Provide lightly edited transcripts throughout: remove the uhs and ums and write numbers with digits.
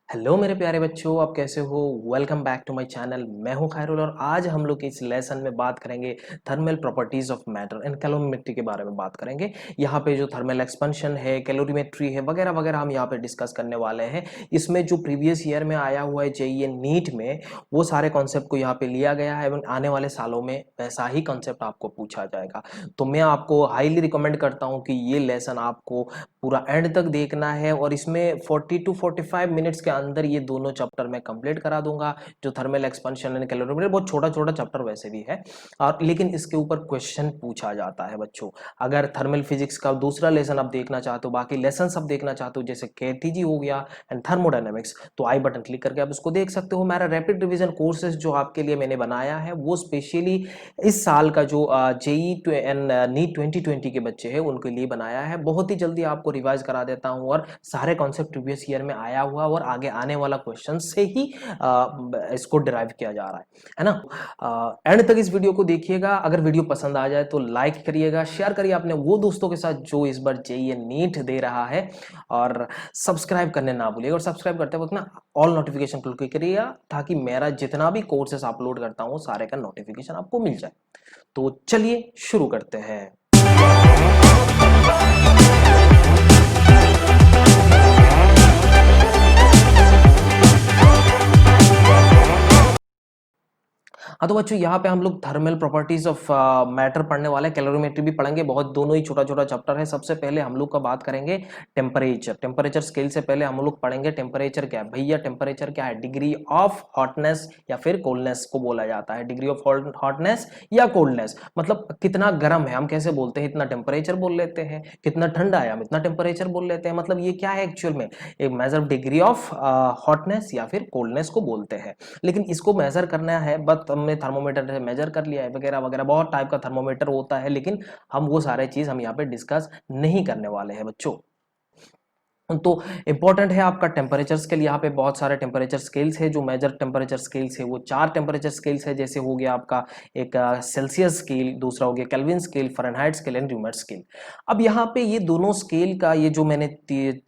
Hello मेरे प्यारे बच्चों, आप कैसे हो। Welcome back to my channel. मैं हूं खैरुल और आज हम लोग इस लेसन में बात करेंगे thermal properties of matter and calorimetry के बारे में बात करेंगे। यहाँ पे जो थर्मल एक्सपेंशन है, कैलोरीमेट्री है, वगैरह वगैरह हम यहाँ पे डिस्कस करने वाले हैं। इसमें जो प्रीवियस ईयर में आया हुआ है जेईई नीट में, वो सारे कॉन्सेप्ट को यहाँ पे लिया गया है एवं आने वाले सालों में वैसा ही कॉन्सेप्ट आपको पूछा जाएगा। तो मैं आपको हाईली रिकमेंड करता हूँ कि ये लेसन आपको पूरा एंड तक देखना है और इसमें 40 टू 45 मिनट्स के अंदर ये दोनों चैप्टर मैं कंप्लीट करा दूंगा। जो थर्मल एक्सपेंशन एंड कैलोरीमेट्री बहुत छोटा छोटा चैप्टर वैसे भी है, और लेकिन इसके ऊपर क्वेश्चन पूछा जाता है बच्चों। अगर थर्मल फिजिक्स का दूसरा लेसन आप देखना चाहते हो, बाकी लेसन सब देखना चाहते हो, जैसे केटीजी हो गया एंड थर्मोडायनेमिक्स, तो आई बटन क्लिक करके आप उसको देख सकते हो। मेरा रैपिड रिवीजन कोर्सेज जो आपके लिए मैंने बनाया है वो स्पेशली इस साल का जो जेई एंड नीट 2020 के बच्चे हैं उनके लिए बनाया है। बहुत ही जल्दी आपको रिवाइज करा देता हूं और सारे कॉन्सेप्ट प्रीवियस ईयर में आया हुआ और आगे आने वाला क्वेश्चन से ही इसको डिराइव किया जा रहा है ना। एंड तक इस वीडियो को देखिएगा। अगर वीडियो पसंद आ जाए तो लाइक करिएगा, शेयर करिए अपने वो दोस्तों के साथ जो इस बार जेईई नीट दे रहा है, और सब्सक्राइब करने ना भूलिएगा। और सब्सक्राइब करते वक्त ना ऑल नोटिफिकेशन क्लिक करिएगा ताकि मेरा जितना भी कोर्सेस अपलोड करता हूँ सारे का नोटिफिकेशन आपको मिल जाए। तो चलिए शुरू करते हैं। हाँ तो बच्चों, यहाँ पे हम लोग थर्मल प्रॉपर्टीज ऑफ मैटर पढ़ने वाले हैं, कैलोरीमेट्री भी पढ़ेंगे। बहुत दोनों ही छोटा छोटा चैप्टर है। सबसे पहले हम लोग का बात करेंगे टेम्परेचर। टेम्परेचर स्केल से पहले हम लोग पढ़ेंगे टेम्परेचर क्या है। भैया टेम्परेचर क्या है? डिग्री ऑफ हॉटनेस या फिर कोल्डनेस को बोला जाता है। डिग्री ऑफ हॉटनेस या कोल्डनेस मतलब कितना गर्म है हम कैसे बोलते हैं, इतना टेम्परेचर बोल लेते हैं। कितना ठंडा है हम इतना टेम्परेचर बोल लेते हैं। मतलब ये क्या है एक्चुअल में? एक मेजर डिग्री ऑफ हॉटनेस या फिर कोल्डनेस को बोलते हैं। लेकिन इसको मेजर करना है, बट हमने थर्मोमीटर से मेजर कर लिया है वगैरह वगैरह। बहुत टाइप का थर्मोमीटर होता है, लेकिन हम वो सारे चीज हम यहाँ पे डिस्कस नहीं करने वाले हैं बच्चों। तो इंपॉर्टेंट है आपका टेम्परेचर स्केल। यहाँ पे बहुत सारे टेम्परेचर स्केल्स है। जो मेजर टेम्परेचर स्केल्स है वो 4 टेम्परेचर स्केल्स है। जैसे हो गया आपका एक सेल्सियस स्केल, दूसरा हो गया Kelvin scale, Fahrenheit scale and Reaumur scale. अब यहाँ पे ये दोनों स्केल का, ये जो मैंने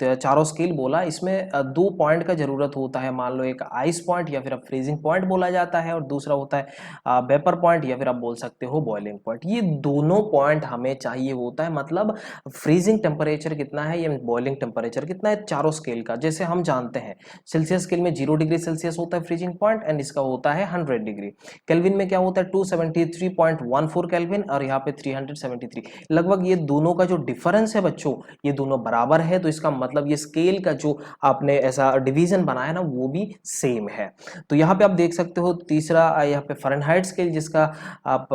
चारों स्केल बोला, इसमें 2 पॉइंट का जरूरत होता है। मान लो एक आइस पॉइंट या फिर अब फ्रीजिंग पॉइंट बोला जाता है, और दूसरा होता है वेपर पॉइंट या फिर आप बोल सकते हो बॉइलिंग पॉइंट। ये दोनों पॉइंट हमें चाहिए होता है। मतलब फ्रीजिंग टेम्परेचर कितना है या बॉइलिंग टेम्परेचर कितना है चारों स्केल का। जैसे हम जानते हैं सेल्सियस स्केल में 0 डिग्री सेल्सियस होता है फ्रीजिंग पॉइंट, एंड इसका होता है 100 डिग्री। केल्विन में क्या होता है 273.14 केल्विन, और यहाँ पे 373। लगभग ये दोनों का जो डिफरेंस है बच्चों, ये दोनों बराबर है। तो इसका मतलब ये स्केल का जो आपने ऐसा डिवीजन बनाया ना वो भी सेम है। तो यहाँ पे आप देख सकते हो तीसरा यहाँ पे फ़ारेनहाइट स्केल, जिसका आप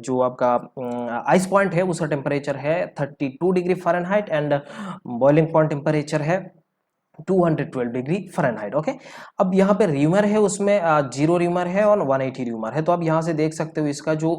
जो आपका आइस पॉइंट है उसका टेम्परेचर है 32 degree Fahrenheit, and boiling point temperature है 212 डिग्री फ़ारेनहाइट। ओके, अब यहाँ पे र्यूमर है, उसमें 0 र्यूमर है और 180 र्यूमर है। तो आप यहाँ से देख सकते हो इसका जो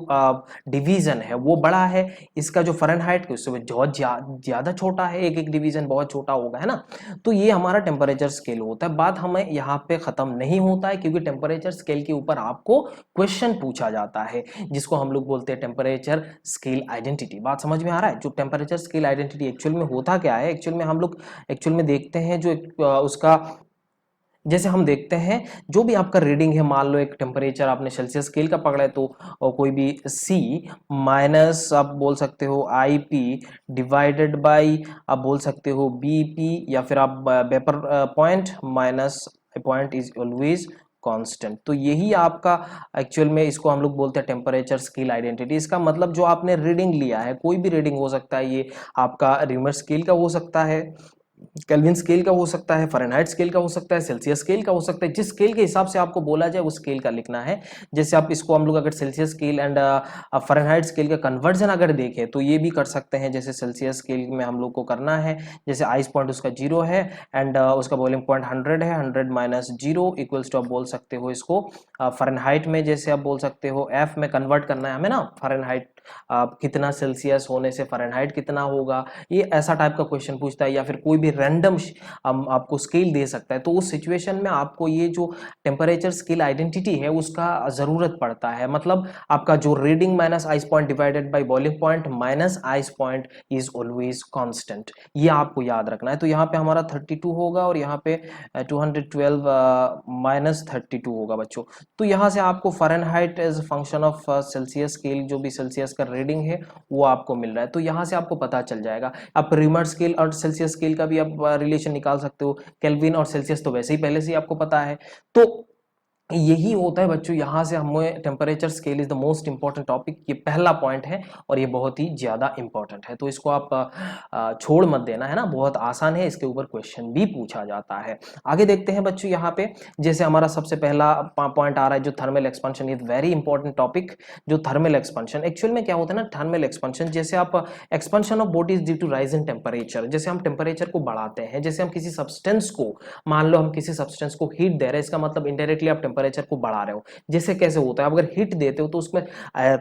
डिवीजन है वो बड़ा है। इसका जो फ़ारेनहाइट है उससे बहुत ज़्यादा छोटा है। एक एक डिवीजन बहुत छोटा होगा, है ना। तो ये हमारा टेम्परेचर स्केल होता है। बात हमें यहाँ पे ख़त्म नहीं होता है, क्योंकि टेम्परेचर स्केल के ऊपर आपको क्वेश्चन पूछा जाता है, जिसको हम लोग बोलते हैं टेम्परेचर स्केल आइडेंटिटी। बात समझ में आ रहा है? जो टेम्परेचर स्केल आइडेंटिटी एक्चुअल में होता क्या है, एक्चुअल में हम लोग एक्चुअल में देखते हैं जो उसका, जैसे हम देखते हैं जो भी आपका रीडिंग है, मान लो एक टेम्परेचर आपने सेल्सियस स्केल का पकड़ा है, तो कोई भी सी माइनस आप बोल सकते हो आई पी डिवाइडेड बाई आप बोल सकते हो बी पी, या फिर आप vapour point minus point is always constant. तो यही आपका एक्चुअल में इसको हम लोग बोलते हैं टेम्परेचर स्केल आइडेंटिटी। इसका मतलब जो आपने रीडिंग लिया है, कोई भी रीडिंग हो सकता है, ये आपका र्यूमर स्केल का हो सकता है, केल्विन स्केल का हो सकता है, फ़ारेनहाइट स्केल का हो सकता है, सेल्सियस स्केल का हो सकता है। जिस स्केल के हिसाब से आपको बोला जाए उस स्केल का लिखना है। जैसे आप इसको हम लोग अगर Celsius scale and Fahrenheit scale का कन्वर्जन अगर देखें तो ये भी कर सकते हैं। जैसे सेल्सियस स्केल में हम लोग को करना है, जैसे आइस पॉइंट उसका 0 है एंड उसका बॉइलिंग पॉइंट 100 है, 100 माइनस 0 इक्वल्स टू आप बोल सकते हो इसको फ़ारेनहाइट में, जैसे आप बोल सकते हो एफ में कन्वर्ट करना है हमें ना, फ़ारेनहाइट कितना सेल्सियस होने से फ़ारेनहाइट कितना होगा, ये ऐसा टाइप का क्वेश्चन पूछता है, या फिर कोई भी रैंडम आपको स्केल दे सकता है। तो उस सिचुएशन में आपको ये जो टेम्परेचर स्केल आइडेंटिटी है उसका ज़रूरत पड़ता है। मतलब आपका जो reading minus ice point divided by boiling point minus ice point is always constant, ये आपको याद रखना है। तो यहाँ पे हमारा 32 होगा और यहाँ पे 212 माइनस 32 होगा बच्चों। तो यहाँ से आपको Fahrenheit as function of Celsius scale, जो भी सेल्सियस का रीडिंग है वो आपको मिल रहा है, तो यहाँ से आपको पता चल जाएगा। आप रिमर स्केल और सेल्सियस स्केल का भी आप रिलेशन निकाल सकते हो। केल्विन और सेल्सियस तो वैसे ही पहले से ही आपको पता है। तो यही होता है बच्चों, यहाँ से हमें temperature scale is the most important topic, ये पहला पॉइंट है और ये बहुत ही ज़्यादा इंपॉर्टेंट है। तो इसको आप छोड़ मत देना, है ना, बहुत आसान है, इसके ऊपर क्वेश्चन भी पूछा जाता है। आगे देखते हैं बच्चों, यहाँ पे जैसे हमारा सबसे पहला पॉइंट आ रहा है जो थर्मल एक्सपेंशन, ये वेरी इंपॉर्टेंट टॉपिक। जो थर्मल एक्सपेंशन एक्चुअल में क्या होता है ना, थर्मल एक्सपेंशन जैसे आप expansion of bodies due to rise in temperature, जैसे हम टेम्परेचर को बढ़ाते हैं, जैसे हम किसी सब्सटेंस को, मान लो हम किसी सब्सटेंस को हीट दे रहे हैं, इसका मतलब इनडायरेक्टली आप टेम्परेचर को बढ़ा रहे हो। जैसे कैसे होता है, अगर हीट देते हो तो उसमें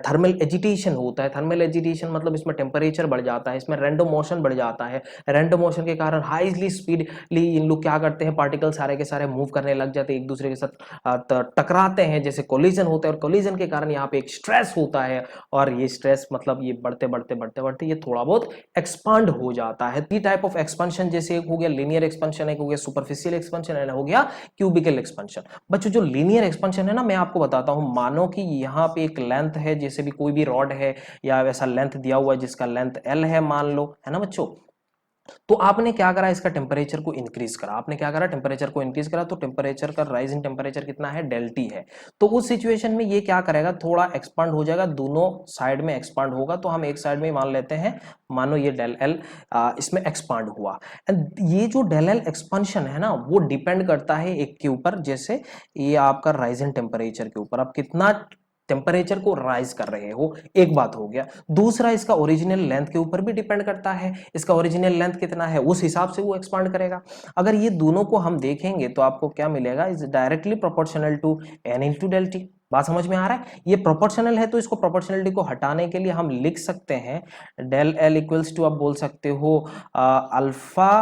थर्मल एजिटेशन होता है। थर्मल एजिटेशन मतलब इसमें टेम्परेचर बढ़ जाता है, इसमें रैंडम मोशन बढ़ जाता है। रैंडम मोशन के कारण हाईली स्पीडली इन लोग क्या करते हैं, पार्टिकल सारे के सारे मूव करने लग जाते हैं, एक दूसरे के साथ टकराते हैं, जैसे कोलिजन होता है, और कोलिजन के कारण यहाँ पे एक स्ट्रेस होता है, और ये स्ट्रेस मतलब ये बढ़ते बढ़ते बढ़ते बढ़ते ये थोड़ा बहुत एक्सपांड हो जाता है। थ्री टाइप ऑफ एक्सपेंशन, जैसे एक हो गया लीनियर एक्सपेंशन, एक हो गया सुपरफिशियल एक्सपेंशन, एंड हो गया क्यूबिकल एक्सपेंशन। बच्चों जो लीनियर एक्सपेंशन है ना, मैं आपको बताता हूं, मानो कि यहाँ पे एक लेंथ है, जैसे भी कोई भी रॉड है या वैसा लेंथ दिया हुआ है जिसका लेंथ L है मान लो, है ना बच्चों। तो आपने क्या करा, इसका टेम्परेचर को इंक्रीज करा, आपने क्या करा, टेम्परेचर को इंक्रीज करा, तो टेम्परेचर का राइज इन टेम्परेचर कितना है, डेल्टी है। तो उस सिचुएशन में ये क्या करेगा, थोड़ा एक्सपांड हो जाएगा, दोनों साइड में एक्सपांड होगा। तो हम एक साइड में मान लेते हैं, मानो ये डेल एल इसमें एक्सपांड हुआ। एंड ये जो डेल एल एक्सपांशन है ना, वो डिपेंड करता है एक के ऊपर, जैसे ये आपका राइज इन टेम्परेचर के ऊपर, आप कितना टेम्परेचर को राइज कर रहे हो, एक बात हो गया। दूसरा, इसका ओरिजिनल लेंथ के ऊपर भी डिपेंड करता है, इसका ओरिजिनल लेंथ कितना है उस हिसाब से वो एक्सपांड करेगा। अगर ये दोनों को हम देखेंगे तो आपको क्या मिलेगा, is directly proportional to N into del T. बात समझ में आ रहा है, ये प्रोपोर्शनल है, तो इसको प्रोपोर्शनलिटी को हटाने के लिए हम लिख सकते हैं डेल एल इक्वल्स टू, आप बोल सकते हो अल्फा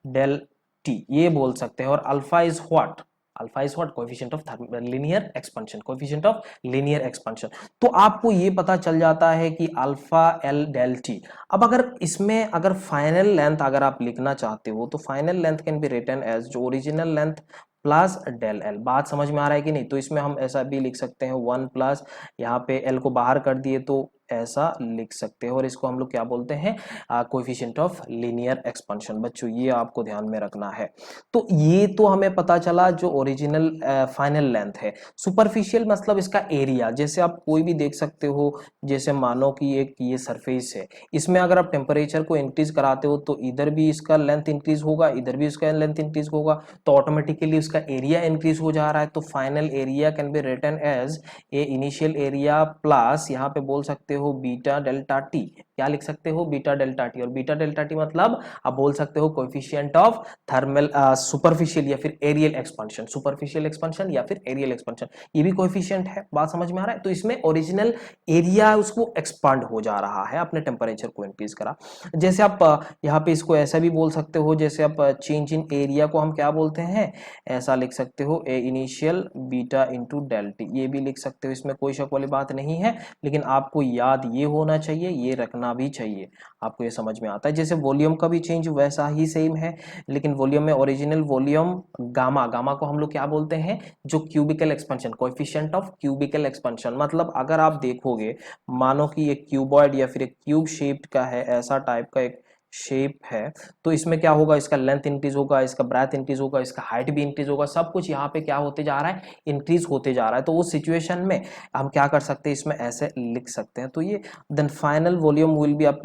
डेल टी, ये बोल सकते हैं। और alpha is what, alpha is what, coefficient of linear expansion, coefficient of linear expansion. तो आपको ये पता चल जाता है कि अल्फा एल डेल टी। अब अगर इसमें अगर फाइनल लेंथ अगर आप लिखना चाहते हो तो final length can be written as जो original length plus del L. बात समझ में आ रहा है कि नहीं। तो इसमें हम ऐसा भी लिख सकते हैं 1 प्लस, यहाँ पे एल को बाहर कर दिए तो ऐसा लिख सकते हैं, और इसको हम लोग क्या बोलते हैं, कोएफिशिएंट ऑफ लीनियर एक्सपेंशन। बच्चों ये आपको ध्यान में रखना है। तो ये तो हमें पता चला जो ओरिजिनल फाइनल लेंथ है। सुपरफिशियल मतलब इसका एरिया, जैसे आप कोई भी देख सकते हो, जैसे मानो कि एक ये सरफेस है, इसमें अगर आप टेम्परेचर को इंक्रीज कराते हो तो इधर भी इसका लेंथ इंक्रीज होगा, इधर भी इसका लेंथ इंक्रीज होगा, तो ऑटोमेटिकली उसका एरिया इंक्रीज हो जा रहा है। तो final area can be written as a initial area plus, यहाँ पे बोल सकते हो बीटा डेल्टा टी। क्या लिख सकते हो, बीटा डेल्टा टी। और बीटा डेल्टा टी मतलब आप बोल सकते हो कोएफिशिएंट ऑफ थर्मल सुपरफिशियल या फिर एरियल एक्सपेंशन, सुपरफिशियल एक्सपेंशन या फिर एरियल एक्सपेंशन, ये भी कोएफिशिएंट है। बात समझ में आ रहा है। तो इसमें ओरिजिनल एरिया उसको एक्सपांड हो जा रहा है, अपने टेम्परेचर को इंक्रीज करा। जैसे आप यहाँ पे इसको ऐसा भी बोल सकते हो, जैसे आप चेंज इन एरिया को हम क्या बोलते हैं, ऐसा लिख सकते हो A initial beta into del T, ये भी लिख सकते हो, इसमें कोई शक वाली बात नहीं है। लेकिन आपको याद ये होना चाहिए, ये रखना भी चाहिए, आपको ये समझ में आता है। जैसे वॉल्यूम का भी चेंज वैसा ही सेम है, लेकिन वॉल्यूम में ओरिजिनल वॉल्यूम गामा, गामा को हम लोग क्या बोलते हैं, जो cubical expansion, coefficient of cubical expansion. मतलब अगर आप देखोगे, मानो कि एक क्यूबॉइड या फिर एक क्यूब शेप्ड का है, ऐसा टाइप का एक शेप है, तो इसमें क्या होगा, इसका लेंथ इंक्रीज होगा, इसका ब्रेथ इंक्रीज होगा, इसका हाइट भी इंक्रीज होगा, सब कुछ यहाँ पे क्या होते जा रहा है, इंक्रीज होते जा रहा है। तो उस सिचुएशन में हम क्या कर सकते हैं, इसमें ऐसे लिख सकते हैं। तो ये देन फाइनल वॉल्यूम विल भी आप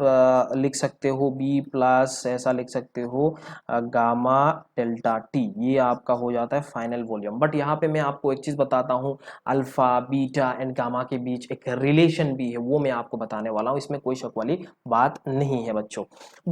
लिख सकते हो बी प्लस, ऐसा लिख सकते हो गामा डेल्टा टी, ये आपका हो जाता है फाइनल वॉल्यूम। बट यहाँ पे मैं आपको एक चीज बताता हूँ, अल्फा बीटा एंड गामा के बीच एक रिलेशन भी है, वो मैं आपको बताने वाला हूँ, इसमें कोई शक वाली बात नहीं है बच्चों।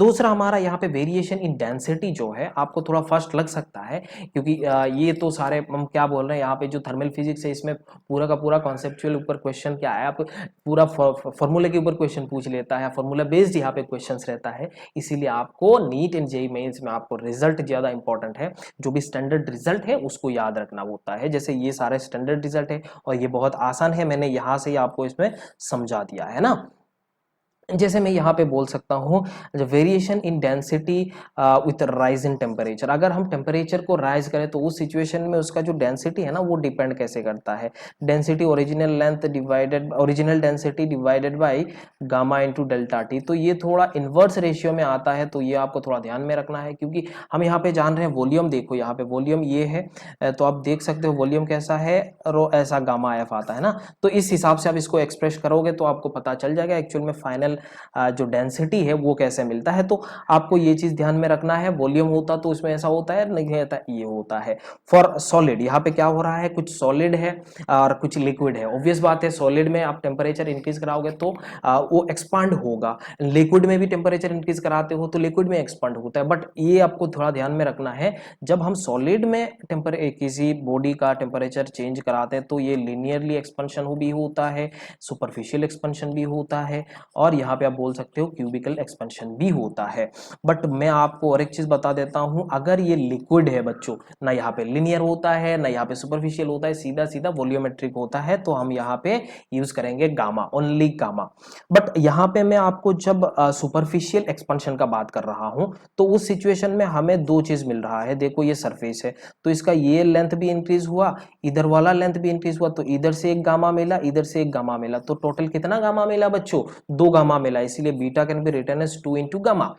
दूसरा हमारा यहाँ पे वेरिएशन इन डेंसिटी जो है आपको थोड़ा फर्स्ट लग सकता है, क्योंकि ये तो सारे हम क्या बोल रहे हैं यहाँ पे जो थर्मल फिजिक्स है इसमें पूरा का पूरा कॉन्सेप्चुअल ऊपर क्वेश्चन क्या है, आप पूरा फॉर्मूले के ऊपर क्वेश्चन पूछ लेता है, फॉर्मूला बेस्ड यहाँ पे क्वेश्चन रहता है। इसीलिए आपको नीट एंड जेईई मेंस में आपको रिजल्ट ज्यादा इंपॉर्टेंट है, जो भी स्टैंडर्ड रिजल्ट है उसको याद रखना होता है। जैसे ये सारे स्टैंडर्ड रिजल्ट है और ये बहुत आसान है, मैंने यहाँ से ही आपको इसमें समझा दिया है ना। जैसे मैं यहाँ पे बोल सकता हूँ variation in density with rise in temperature. अगर हम टेम्परेचर को राइज करें तो उस सिचुएशन में उसका जो डेंसिटी है ना वो डिपेंड कैसे करता है, density original density divided by gamma into delta T. तो ये थोड़ा इन्वर्स रेशियो में आता है, तो ये आपको थोड़ा ध्यान में रखना है, क्योंकि हम यहाँ पे जान रहे हैं वॉल्यूम। देखो यहाँ पे वॉल्यूम ये है, तो आप देख सकते हो वॉल्यूम कैसा है, रो ऐसा गामा एफ आता है ना। तो इस हिसाब से आप इसको एक्सप्रेस करोगे तो आपको पता चल जाएगा एक्चुअल में फाइनल जो डेंसिटी है वो कैसे मिलता है। तो आपको ये चीज ध्यान में रखना है, वॉल्यूम होता तो इसमें ऐसा होता है, नहीं होता ये होता है। फॉर सॉलिड यहाँ पे क्या हो रहा है, कुछ सॉलिड है और कुछ लिक्विड है। ऑब्वियस बात है सॉलिड में आप टेम्परेचर इंक्रीज कराओगे तो वो एक्सपांड होगा, लिक्विड में भी टेम्परेचर इंक्रीज कराते हो तो लिक्विड में एक्सपांड होता है। बट ये आपको थोड़ा ध्यान में रखना है, जब हम सॉलिड में किसी बॉडी का टेम्परेचर चेंज कराते हैं तो ये लिनियरली एक्सपेंशन भी होता है, सुपरफिशियल एक्सपेंशन भी होता है, और यहाँ पे आप बोल सकते हो क्यूबिकल एक्सपेंशन भी होता है। बट मैं आपको और एक चीज बता देता हूं, अगर ये लिक्विड है बच्चों, ना यहाँ पे लिनियर होता है ना यहाँ पे सुपरफिशियल होता है, सीधा सीधा वॉल्यूमेट्रिक होता है, तो हम यहाँ पे यूज करेंगे गामा, ओनली गामा। बट यहाँ पे मैं आपको जब सुपरफिशियल एक्सपेंशन का बात कर रहा हूं तो उस सिचुएशन में हमें दो चीज मिल रहा है। देखो ये सरफेस है तो इसका ये लेंथ भी इंक्रीज हुआ, इधर वाला लेंथ भी इंक्रीज हुआ, तो इधर से एक गामा मिला, इधर से एक गामा मिला, तो टोटल कितना गामा मिला बच्चों, 2 गामा मिला। इसीलिए beta can be written as 2 into gamma.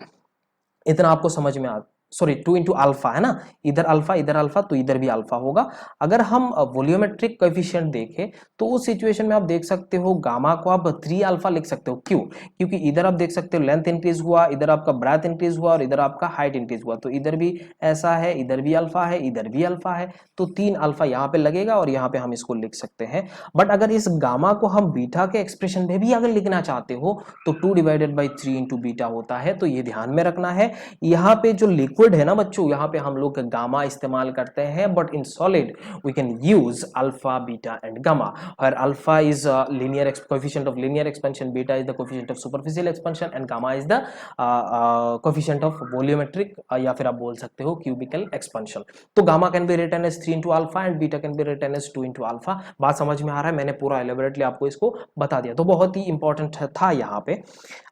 इतना आपको समझ में आ, सॉरी 2 इंटू अल्फा है ना, इधर अल्फा तो इधर भी अल्फा होगा। अगर हम वॉल्यूमेट्रिक कोएफिशिएंट देखें तो उस सिचुएशन में आप देख सकते हो गामा को आप 3 अल्फा लिख सकते हो। क्यों, क्योंकि इधर आप देख सकते हो लेंथ इंक्रीज हुआ, इधर आपका ब्रेथ इंक्रीज हुआ और इधर आपका हाइट इंक्रीज हुआ, तो इधर भी ऐसा है, इधर भी अल्फा है, इधर भी अल्फा है, तो 3 अल्फा यहाँ पे लगेगा और यहाँ पे हम इसको लिख सकते हैं। बट अगर इस गामा को हम बीटा के एक्सप्रेशन में भी अगर लिखना चाहते हो तो 2 डिवाइडेड बाई 3 इंटू बीटा होता है, तो ये ध्यान में रखना है। यहाँ पे जो लिक्विड है ना बच्चों, यहाँ पे हम लोग गामा इस्तेमाल करते हैं, but in solid we can use alpha beta and gamma, और alpha is linear coefficient of linear expansion, beta is the coefficient of superficial expansion and gamma is the coefficient of volumetric या फिर आप बोल सकते हो cubical expansion। तो gamma can be written as 3 into alpha and beta can be written as 2 into alpha। बात समझ में आ रहा है, मैंने पूरा elaborately आपको इसको बता दिया, तो बहुत ही इंपॉर्टेंट था यहाँ पे।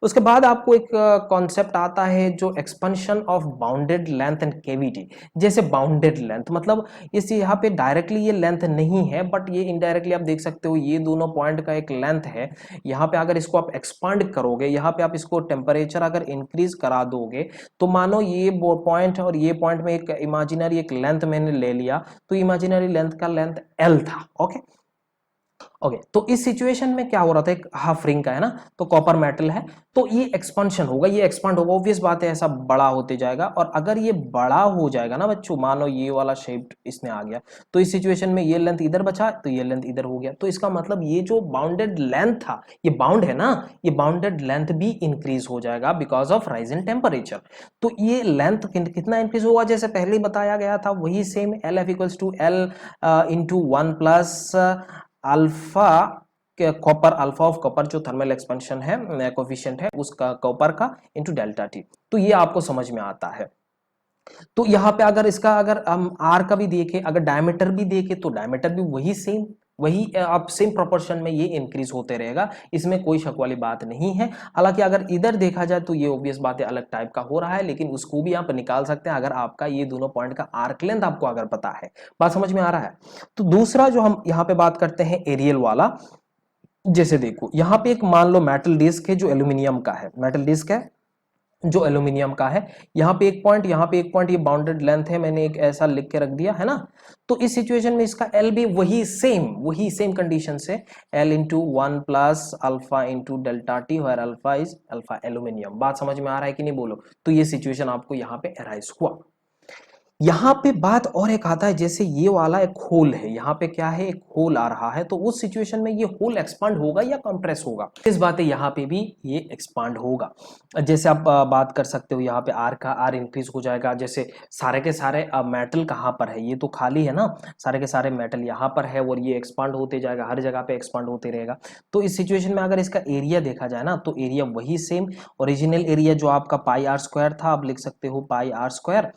उसके बाद आपको एक कॉन्सेप्ट आता है जो expansion of bounded length and cavity. जैसे बाउंडेड लेंथ मतलब इस यहाँ पे डायरेक्टली ये लेंथ नहीं है, बट ये इनडायरेक्टली आप देख सकते हो ये दोनों पॉइंट का एक लेंथ है। यहाँ पे अगर इसको आप एक्सपांड करोगे, यहाँ पे आप इसको टेम्परेचर अगर इंक्रीज करा दोगे, तो मानो ये पॉइंट और ये पॉइंट में एक इमेजिनरी एक लेंथ मैंने ले लिया, तो इमेजिनरी लेंथ का लेंथ L था। ओके, तो इस सिचुएशन में क्या हो रहा था, एक हाफ रिंग का है ना, तो कॉपर मेटल है, तो ये एक्सपांशन होगा, ये एक्सपांड होगा, ऑब्वियस बात है ऐसा बड़ा होते जाएगा। और अगर ये बड़ा हो जाएगा ना बच्चों, मानो ये वाला शेप इसमें आ गया, तो इस सिचुएशन में ये लेंथ इधर बचा तो ये लेंथ इधर हो गया, तो इसका मतलब ये जो बाउंडेड लेंथ था, ये बाउंड है ना, ये बाउंडेड लेंथ भी इंक्रीज हो जाएगा because of rise in temperature. तो ये लेंथ कितना इंक्रीज होगा, जैसे पहले बताया गया था वही same, L F equals to L into 1 plus alpha copper, alpha of copper जो थर्मल एक्सपेंशन है कोफिशिएंट है उसका कॉपर का इंटू डेल्टा टी। तो ये आपको समझ में आता है। तो यहाँ पे अगर इसका अगर हम आर का भी देखें, अगर डायमीटर भी देखें तो डायमीटर भी वही सेम, वही आप सेम प्रोपोर्शन में ये इंक्रीज होते रहेगा, इसमें कोई शक वाली बात नहीं है। हालांकि अगर इधर देखा जाए तो ये ऑब्वियस बात है अलग टाइप का हो रहा है, लेकिन उसको भी आप निकाल सकते हैं अगर आपका ये दोनों पॉइंट का आर्क लेंथ आपको अगर पता है। बात समझ में आ रहा है। तो दूसरा जो हम यहाँ पे बात करते हैं एरियल वाला, जैसे देखो यहाँ पे एक मान लो मेटल डिस्क है जो एल्यूमिनियम का है, मेटल डिस्क है जो एल्यूमिनियम का है, यहाँ पे एक पॉइंट, यहाँ पे एक पॉइंट, ये बाउंडेड लेंथ है, मैंने एक ऐसा लिख के रख दिया है ना। तो इस सिचुएशन में इसका एल भी वही सेम कंडीशन से L into 1 plus alpha into delta T, where alpha is alpha aluminium. बात समझ में आ रहा है कि नहीं बोलो। तो ये सिचुएशन आपको यहाँ पे अराइज हुआ। यहाँ पे बात और एक आता है, जैसे ये वाला एक होल है, यहाँ पे क्या है, एक होल आ रहा है, तो उस सिचुएशन में ये होल एक्सपांड होगा या कंप्रेस होगा। इस बात है, यहाँ पे भी ये एक्सपांड होगा। जैसे आप बात कर सकते हो, यहाँ पे आर का आर इंक्रीज हो जाएगा। जैसे सारे के सारे मेटल कहाँ पर है, ये तो खाली है ना, सारे के सारे मेटल यहाँ पर है और ये एक्सपांड होते जाएगा, हर जगह पे एक्सपांड होते रहेगा। तो इस सिचुएशन में अगर इसका एरिया देखा जाए ना, तो एरिया वही सेम, ओरिजिनल एरिया जो आपका पाई आर स्क्वायर था, आप लिख सकते हो पाई आर स्क्वायर,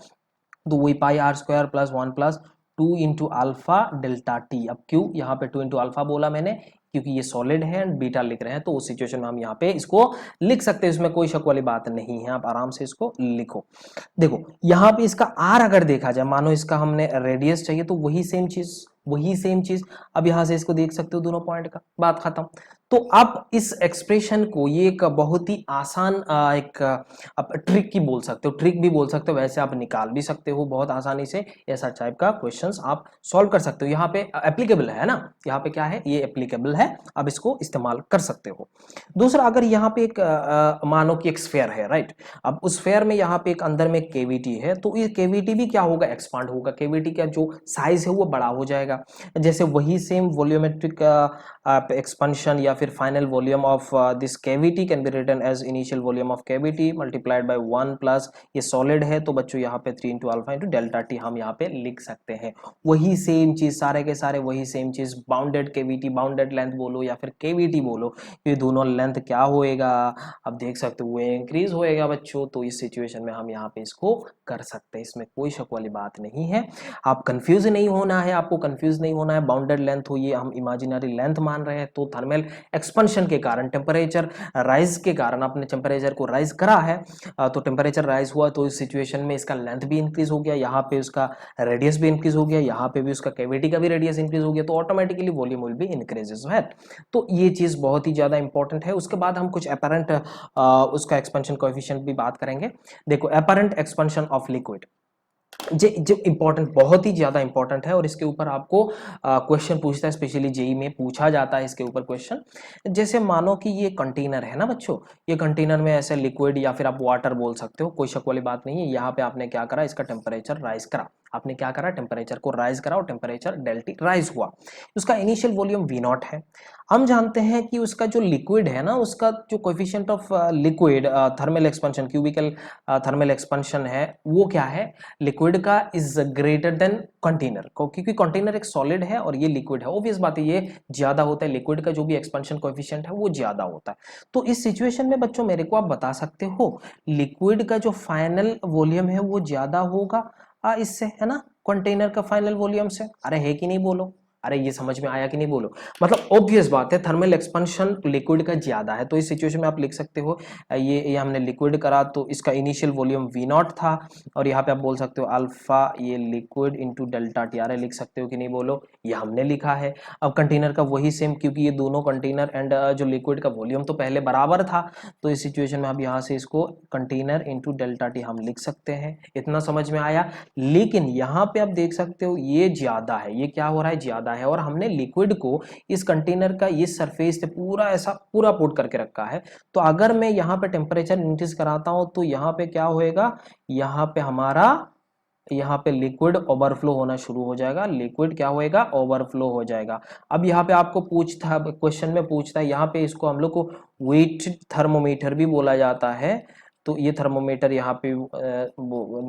तो वही pi R square plus 1 plus 2 into alpha delta T. अब क्यों यहाँ पे 2 इंटू अल्फा बोला मैंने, क्योंकि ये सॉलिड है एंड बीटा लिख रहे हैं, तो उस सिचुएशन में हम यहाँ पे इसको लिख सकते हैं, इसमें कोई शक वाली बात नहीं है, आप आराम से इसको लिखो। देखो यहाँ पे इसका आर अगर देखा जाए, मानो इसका हमने रेडियस चाहिए, तो वही सेम चीज, वही सेम चीज। अब यहां से इसको देख सकते हो, दोनों पॉइंट का, बात खत्म। तो अब इस एक्सप्रेशन को, ये एक बहुत ही आसान एक आप ट्रिक की बोल सकते हो, ट्रिक भी बोल सकते हो, वैसे आप निकाल भी सकते हो बहुत आसानी से। ऐसा टाइप का क्वेश्चंस आप सॉल्व कर सकते हो। यहाँ पे एप्लीकेबल है ना, यहाँ पे क्या है, ये एप्लीकेबल है, आप इसको इस्तेमाल कर सकते हो। दूसरा, अगर यहाँ पे एक मानो कि एक स्फेयर है, राइट। अब उस स्फेयर में यहाँ पे एक अंदर में केविटी है, तो ये केविटी भी क्या होगा, एक्सपांड होगा। केविटी का जो साइज है वो बड़ा हो जाएगा। जैसे वही सेम वॉल्यूमेट्रिक एक्सपेंशन या फिर final volume of this cavity can be written as initial volume of cavity multiplied by 1 plus, ये सॉलिड है तो बच्चों यहाँ पे 3 into alpha into delta T हम यहाँ पे लिख सकते हैं। वही सेम चीज, सारे के सारे वही सेम चीज, बाउंडेड कैविटी, बाउंडेड लेंथ बोलो या फिर कैविटी बोलो, ये दोनों लेंथ क्या होएगा, अब देख सकते हो, वो इंक्रीज होएगा बच्चों। तो इस सिचुएशन में हम यहाँ पे इसको कर सकते हैं, इसमें कोई शक वाली बात नहीं है। आप कंफ्यूज नहीं होना है, आपको कंफ्यूज नहीं होना है। बाउंडेड लेंथ हो, ये हम इमेजिनरी लेंथ मान रहे हैं, तो थर्मल एक्सपेंशन के कारण, टेम्परेचर राइज के कारण, आपने टेम्परेचर को राइज करा है, तो टेम्परेचर राइज हुआ, तो इस सिचुएशन में इसका लेंथ भी इंक्रीज हो गया, यहाँ पे उसका रेडियस भी इंक्रीज हो गया, यहाँ पे भी उसका कैविटी का भी रेडियस इंक्रीज हो गया, तो automatically volume will be increases है। तो ये चीज बहुत ही ज्यादा इंपॉर्टेंट है। उसके बाद हम कुछ अपैरेंट उसका एक्सपेंशन कोएफिशिएंट भी बात करेंगे। देखो, अपैरेंट एक्सपेंशन ऑफ लिक्विड जो इंपॉर्टेंट, बहुत ही ज्यादा इंपॉर्टेंट है, और इसके ऊपर आपको क्वेश्चन पूछता है, स्पेशली जेई में पूछा जाता है इसके ऊपर क्वेश्चन। जैसे मानो कि ये कंटेनर है ना बच्चों, ये कंटेनर में ऐसे लिक्विड या फिर आप वाटर बोल सकते हो, कोई शक वाली बात नहीं है। यहाँ पे आपने क्या करा, इसका टेम्परेचर राइज करा, आपने क्या करा, टेम्परेचर को राइज करा और टेम्परेचर डेल्टी राइज हुआ। उसका इनिशियल वॉल्यूम वी नॉट है। हम जानते हैं कि उसका जो लिक्विड है ना, उसका जो coefficient of liquid thermal expansion, cubical thermal expansion है, वो क्या है, लिक्विड का इज ग्रेटर देन कंटेनर को, क्योंकि कंटेनर एक सॉलिड है और ये लिक्विड है, ऑब्वियस बात है ये ज्यादा होता है, लिक्विड का जो भी एक्सपेंशन कोएफिशिएंट है वो ज्यादा होता है। तो इस सिचुएशन में बच्चों मेरे को आप बता सकते हो, लिक्विड का जो फाइनल वॉल्यूम है वो ज्यादा होगा इससे, है ना, कंटेनर का फाइनल वॉल्यूम से। अरे है कि नहीं बोलो, अरे ये समझ में आया कि नहीं बोलो। मतलब ऑब्वियस बात है, थर्मल एक्सपेंशन लिक्विड का ज्यादा है, तो इस सिचुएशन में आप लिख सकते हो, ये हमने लिक्विड करा तो इसका इनिशियल वॉल्यूम वी नॉट था, और यहाँ पे आप बोल सकते हो अल्फा ये liquid into delta T, or लिख सकते हो कि नहीं बोलो, ये हमने लिखा है। अब कंटेनर का वही सेम, क्योंकि ये दोनों कंटेनर एंड जो लिक्विड का वॉल्यूम तो पहले बराबर था, तो इस सिचुएशन में आप यहाँ से इसको कंटेनर इंटू डेल्टा टी हम लिख सकते हैं। इतना समझ में आया। लेकिन यहाँ पे आप देख सकते हो ये ज्यादा है, ये क्या हो रहा है, ज्यादा है, और हमने लिक्विड को इस कंटेनर का ये सरफेस से पूरा ऐसा पूरा पुट करके रखा है। तो अगर मैं यहाँ पे टेम्परेचर इंक्रीज कराता हूं, तो यहाँ पे क्या होएगा, यहाँ पे हमारा, यहाँ पे लिक्विड ओवरफ्लो होना शुरू हो जाएगा, लिक्विड क्या होएगा, ओवरफ्लो हो जाएगा। अब यहाँ पे आपको पूछता, क्वेश्चन में पूछता है, यहाँ पे इसको हम लोग को वेट थर्मोमीटर भी बोला जाता है, तो ये थर्मोमीटर यहाँ पे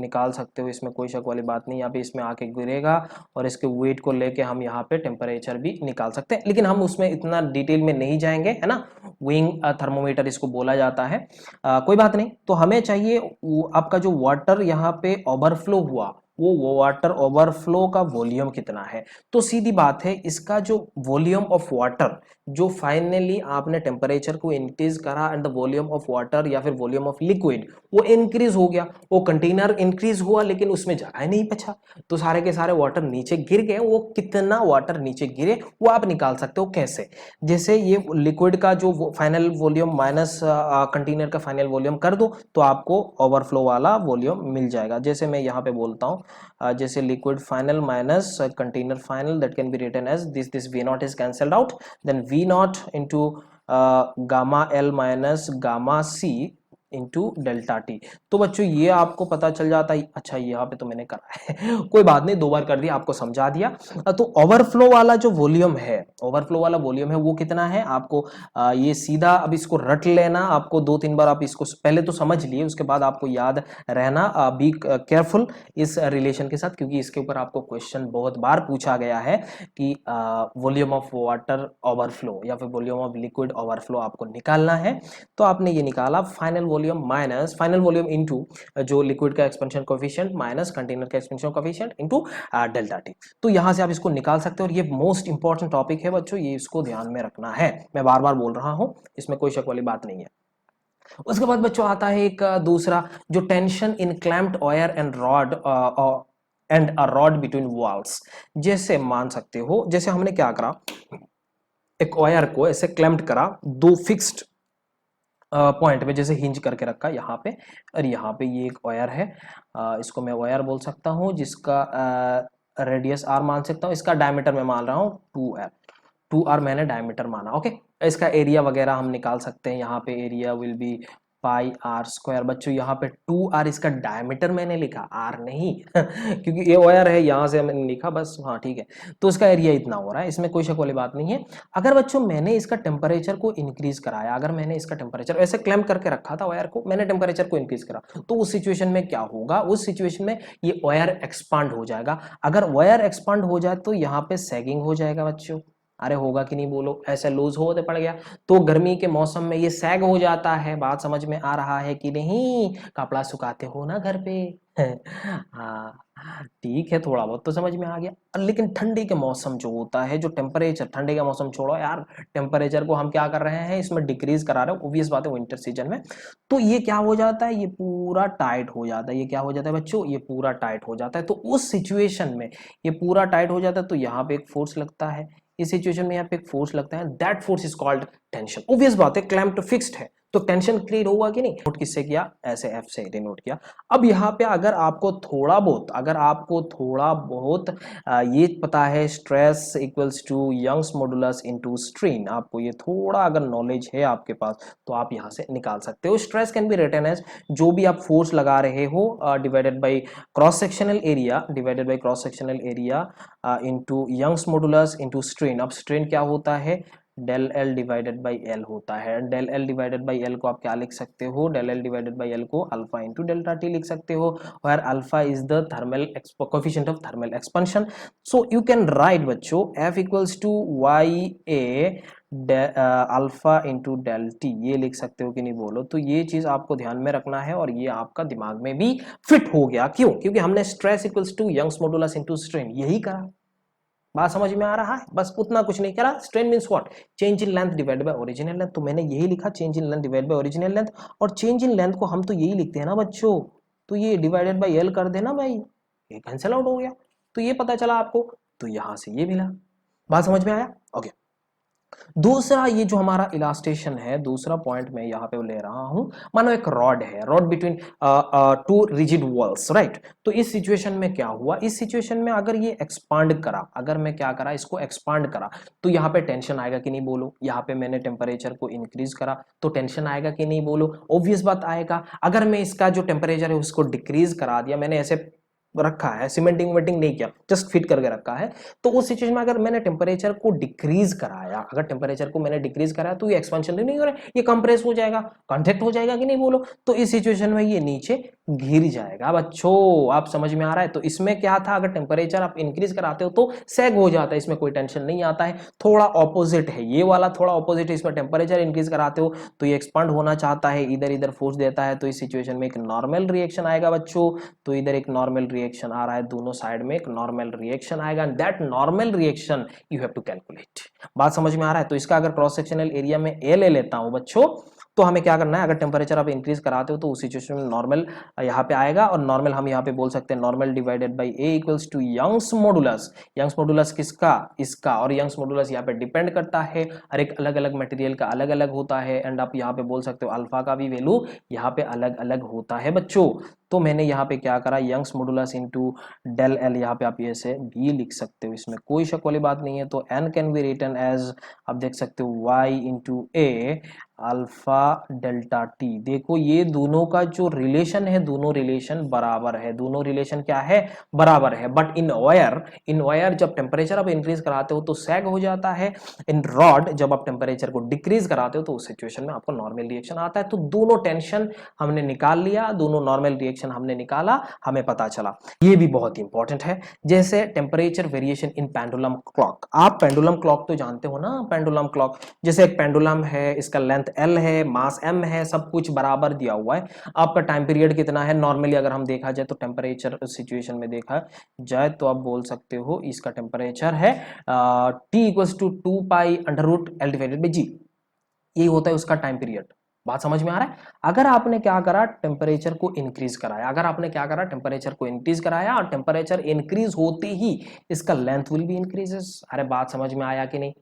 निकाल सकते हो, इसमें कोई शक वाली बात नहीं। यहाँ पे इसमें आके गिरेगा और इसके वेट को लेके हम यहाँ पे टेम्परेचर भी निकाल सकते हैं, लेकिन हम उसमें इतना डिटेल में नहीं जाएंगे, है ना। विंग थर्मोमीटर इसको बोला जाता है, कोई बात नहीं। तो हमें चाहिए आपका जो वाटर यहाँ पे ओवरफ्लो हुआ, वो वाटर ओवरफ्लो का वॉल्यूम कितना है। तो सीधी बात है, इसका जो वॉल्यूम ऑफ वाटर, जो फाइनली आपने टेम्परेचर को इंक्रीज करा and the volume of water या फिर वॉल्यूम ऑफ लिक्विड वो इंक्रीज हो गया, वो कंटेनर इंक्रीज हुआ, लेकिन उसमें जगह नहीं बचा, तो सारे के सारे वाटर नीचे गिर गए। वो कितना वाटर नीचे गिरे वो आप निकाल सकते हो कैसे, जैसे ये लिक्विड का जो फाइनल वॉल्यूम माइनस कंटेनर का फाइनल वॉल्यूम कर दो, तो आपको ओवरफ्लो वाला वॉल्यूम मिल जाएगा। जैसे मैं यहाँ पे बोलता हूँ, जैसे liquid final minus container final, that can be written as this V naught is cancelled out, then V naught into gamma L minus gamma C into delta T. तो बच्चों ये आपको पता चल जाता है, अच्छा यहाँ पे तो मैंने करा है कोई बात नहीं, 2 बार कर दिया, आपको समझा दिया। तो ओवरफ्लो वाला जो वॉल्यूम है, ओवरफ्लो वाला वॉल्यूम है वो कितना है आपको ये सीधा अब इसको रट लेना, आपको 2-3 बार आप इसको पहले तो समझ लिए, उसके बाद आपको याद रहना, बी केयरफुल इस रिलेशन के साथ, क्योंकि इसके ऊपर आपको क्वेश्चन बहुत बार पूछा गया है कि वॉल्यूम ऑफ वाटर ओवरफ्लो या फिर वॉल्यूम ऑफ लिक्विड ओवरफ्लो आपको निकालना है। तो आपने ये निकाला final volume minus final volume into जो लिक्विड का एक्सपेंशन कोएफिशिएंट माइनस कंटेनर का expansion coefficient into delta T. तो यहां से आप इसको निकाल सकते हो, और ये मोस्ट इंपॉर्टेंट टॉपिक है बच्चों, ये इसको ध्यान में रखना है, मैं बार बार बोल रहा हूं, इसमें कोई शक वाली बात नहीं है। उसके बाद बच्चों आता है एक दूसरा, जो tension in clamped wire and rod and a rod between walls. जैसे मान सकते हो, जैसे हमने क्या करा, एक वायर को ऐसे क्लैम्प्ड करा 2 फिक्स्ड पॉइंट पे, जैसे हिंज करके रखा यहाँ पे, और यहाँ पे ये एक वायर है, इसको मैं वायर बोल सकता हूँ, जिसका रेडियस r मान सकता हूँ, इसका डायमीटर मैं मान रहा हूँ 2r मैंने डायमीटर माना। ओके, इसका एरिया वगैरह हम निकाल सकते हैं, यहाँ पे area will be pi R square. बच्चों यहाँ पे 2r इसका डायमीटर मैंने लिखा, r नहीं क्योंकि ये वायर है, यहाँ से मैंने लिखा बस, हाँ ठीक है। तो इसका एरिया इतना हो रहा है, इसमें कोई शक वाली बात नहीं है। अगर बच्चों मैंने इसका टेम्परेचर को इंक्रीज कराया, अगर मैंने इसका टेम्परेचर ऐसे क्लैम्प करके रखा था वायर को, मैंने टेम्परेचर को इंक्रीज करा, तो उस सिचुएशन में क्या होगा, उस सिचुएशन में ये वायर एक्सपांड हो जाएगा। अगर वायर एक्सपांड हो जाए तो यहाँ पे सैगिंग हो जाएगा बच्चों, अरे होगा कि नहीं बोलो, ऐसे लूज होते पड़ गया, तो गर्मी के मौसम में ये सैग हो जाता है। बात समझ में आ रहा है कि नहीं, कपड़ा सुखाते हो ना घर पे हाँ ठीक है, थोड़ा बहुत तो समझ में आ गया। लेकिन ठंडी के मौसम जो होता है, जो टेम्परेचर, ठंडी का मौसम छोड़ो यार, टेम्परेचर को हम क्या कर रहे हैं, इसमें डिक्रीज करा रहे हैं, ऑब्वियस बात है विंटर सीजन में। तो ये क्या हो जाता है, ये पूरा टाइट हो जाता है, ये क्या हो जाता है बच्चों, ये पूरा टाइट हो जाता है। तो उस सिचुएशन में ये पूरा टाइट हो जाता है, तो यहाँ पे एक फोर्स लगता है, इस सिचुएशन में यहाँ पे एक फोर्स लगता है, that force is called tension. Obvious बात है, क्लैम्प्ड फिक्स्ड है तो टेंशन क्रिएट होगा कि नहीं। नोट किससे किया, ऐसे एफ से डिनोट किया। अब यहाँ पे अगर आपको थोड़ा बहुत, ये पता है, stress equals to Young's modulus into strain, आपको ये थोड़ा अगर नॉलेज है आपके पास तो आप यहाँ से निकाल सकते हो। Stress can be written as, जो भी आप फोर्स लगा रहे हो, divided by cross sectional area into Young's modulus into strain. अब स्ट्रेन क्या होता है, del L divided by L होता है। Del L divided by L को आप क्या लिख सकते हो, del L divided by L को अल्फा इंटू डेल्टा टी लिख सकते हो, where alpha is the thermal coefficient of thermal expansion. So you can write बच्चों F equals to Y A alpha into del T, ये लिख सकते हो कि नहीं बोलो। तो ये चीज आपको ध्यान में रखना है, और ये आपका दिमाग में भी फिट हो गया। क्यों, क्योंकि हमने stress equals to Young's modulus into strain यही करा। बात समझ में आ रहा है, बस उतना कुछ नहीं करा। Strain means what, change in length divided by original length, तो मैंने यही लिखा, change in length divided by original length. और चेंज इन लेंथ को हम तो यही लिखते हैं ना बच्चों, तो ये डिवाइडेड बाय एल कर देना भाई, ये कैंसिल आउट हो गया। तो ये पता चला आपको, तो यहां से ये मिला। बात समझ में आया, ओके। दूसरा, ये जो हमारा इलास्टेशन है, दूसरा पॉइंट मैं यहाँ पे ले रहा हूं, मानो एक रॉड है, rod between two rigid walls, right. तो इस सिचुएशन में क्या हुआ, इस सिचुएशन में अगर ये एक्सपांड करा, अगर मैं क्या करा, इसको एक्सपांड करा, तो यहाँ पे टेंशन आएगा कि नहीं बोलो। यहाँ पे मैंने टेम्परेचर को इंक्रीज करा तो टेंशन आएगा कि नहीं बोलो, ऑब्वियस बात आएगा। अगर मैं इसका जो टेम्परेचर है उसको डिक्रीज करा दिया, मैंने ऐसे रखा है, सीमेंटिंग वेटिंग नहीं किया, जस्ट फिट करके रखा है, तो उस सिचुएशन में अगर मैंने टेम्परेचर को डिक्रीज कराया, अगर टेम्परेचर को मैंने डिक्रीज कराया, तो ये एक्सपेंशन नहीं हो रहा है, ये कंप्रेस हो जाएगा, कॉन्ट्रैक्ट हो जाएगा कि नहीं बोलो। तो इस सिचुएशन में ये नीचे गिर जाएगा बच्चों, आप समझ में आ रहा है। तो इसमें क्या था, अगर टेम्परेचर आप इंक्रीज कराते हो तो सैग हो जाता है, इसमें कोई टेंशन नहीं आता है। थोड़ा ऑपोजिट है ये वाला, थोड़ा ऑपोजिट है, इसमें टेम्परेचर इंक्रीज कराते हो तो ये एक्सपांड होना चाहता है, इधर इधर फोर्स देता है, तो इस सिचुएशन में एक नॉर्मल रिएक्शन आएगा बच्चों। तो इधर एक नॉर्मल रिएक्शन आ रहा है, दोनों साइड में एक नॉर्मल रिएक्शन आएगा, and that normal reaction you have to calculate. बात समझ में आ रहा है। तो इसका अगर क्रॉस सेक्शनल एरिया में ए ले लेता हूं बच्चों, तो हमें क्या करना है, अगर टेम्परेचर आप इंक्रीज कराते हो तो उस सिचुएशन में नॉर्मल यहाँ पे आएगा, और नॉर्मल हम यहाँ पे बोल सकते हैं normal divided by A equals to Young's modulus. Young's modulus किसका, इसका, और यंग्स मॉडुलस यहाँ पे डिपेंड करता है, हर एक अलग अलग मटेरियल का अलग अलग होता है, एंड आप यहाँ पे बोल सकते हो अल्फा का भी वैल्यू यहाँ पे अलग अलग होता है बच्चों। तो मैंने यहाँ पे क्या करा, Young's modulus into del L, यहाँ पे आप ये से भी लिख सकते हो, इसमें कोई शक वाली बात नहीं है। तो n can be written as, आप देख सकते हो y into A alpha delta T. देखो ये दोनों का जो रिलेशन है, दोनों रिलेशन बराबर है, दोनों रिलेशन क्या है, बराबर है। बट इन वायर जब टेम्परेचर आप इंक्रीज कराते हो तो सैग हो जाता है, इन रॉड जब आप टेम्परेचर को डिक्रीज कराते हो तो उस सिचुएशन में आपको नॉर्मल रिएक्शन आता है। तो दोनों टेंशन हमने निकाल लिया, दोनों नॉर्मल रिएक्शन हमने निकाला, हमें पता चला। ये भी बहुत इंपॉर्टेंट है। जैसे temperature variation in pendulum clock, आप पेंडुलम क्लॉक तो जानते हो ना, पेंडुलम क्लॉक जैसे एक पेंडुलम है, इसका लेंथ एल है, मास एम है, सब कुछ बराबर दिया हुआ है। आपका टाइम पीरियड कितना है, नॉर्मली अगर हम देखा जाए तो टेम्परेचर सिचुएशन में देखा जाए तो आप बोल सकते हो इसका टेम्परेचर है T equals to 2 pi under root L divided by G, यही होता है उसका टाइम पीरियड। बात समझ में आ रहा है। अगर आपने क्या करा, टेम्परेचर को इंक्रीज कराया, अगर आपने क्या करा, टेम्परेचर को इंक्रीज कराया और टेम्परेचर इंक्रीज होते ही इसका लेंथ विल बी इंक्रीजेस। अरे बात समझ में आया कि नहीं,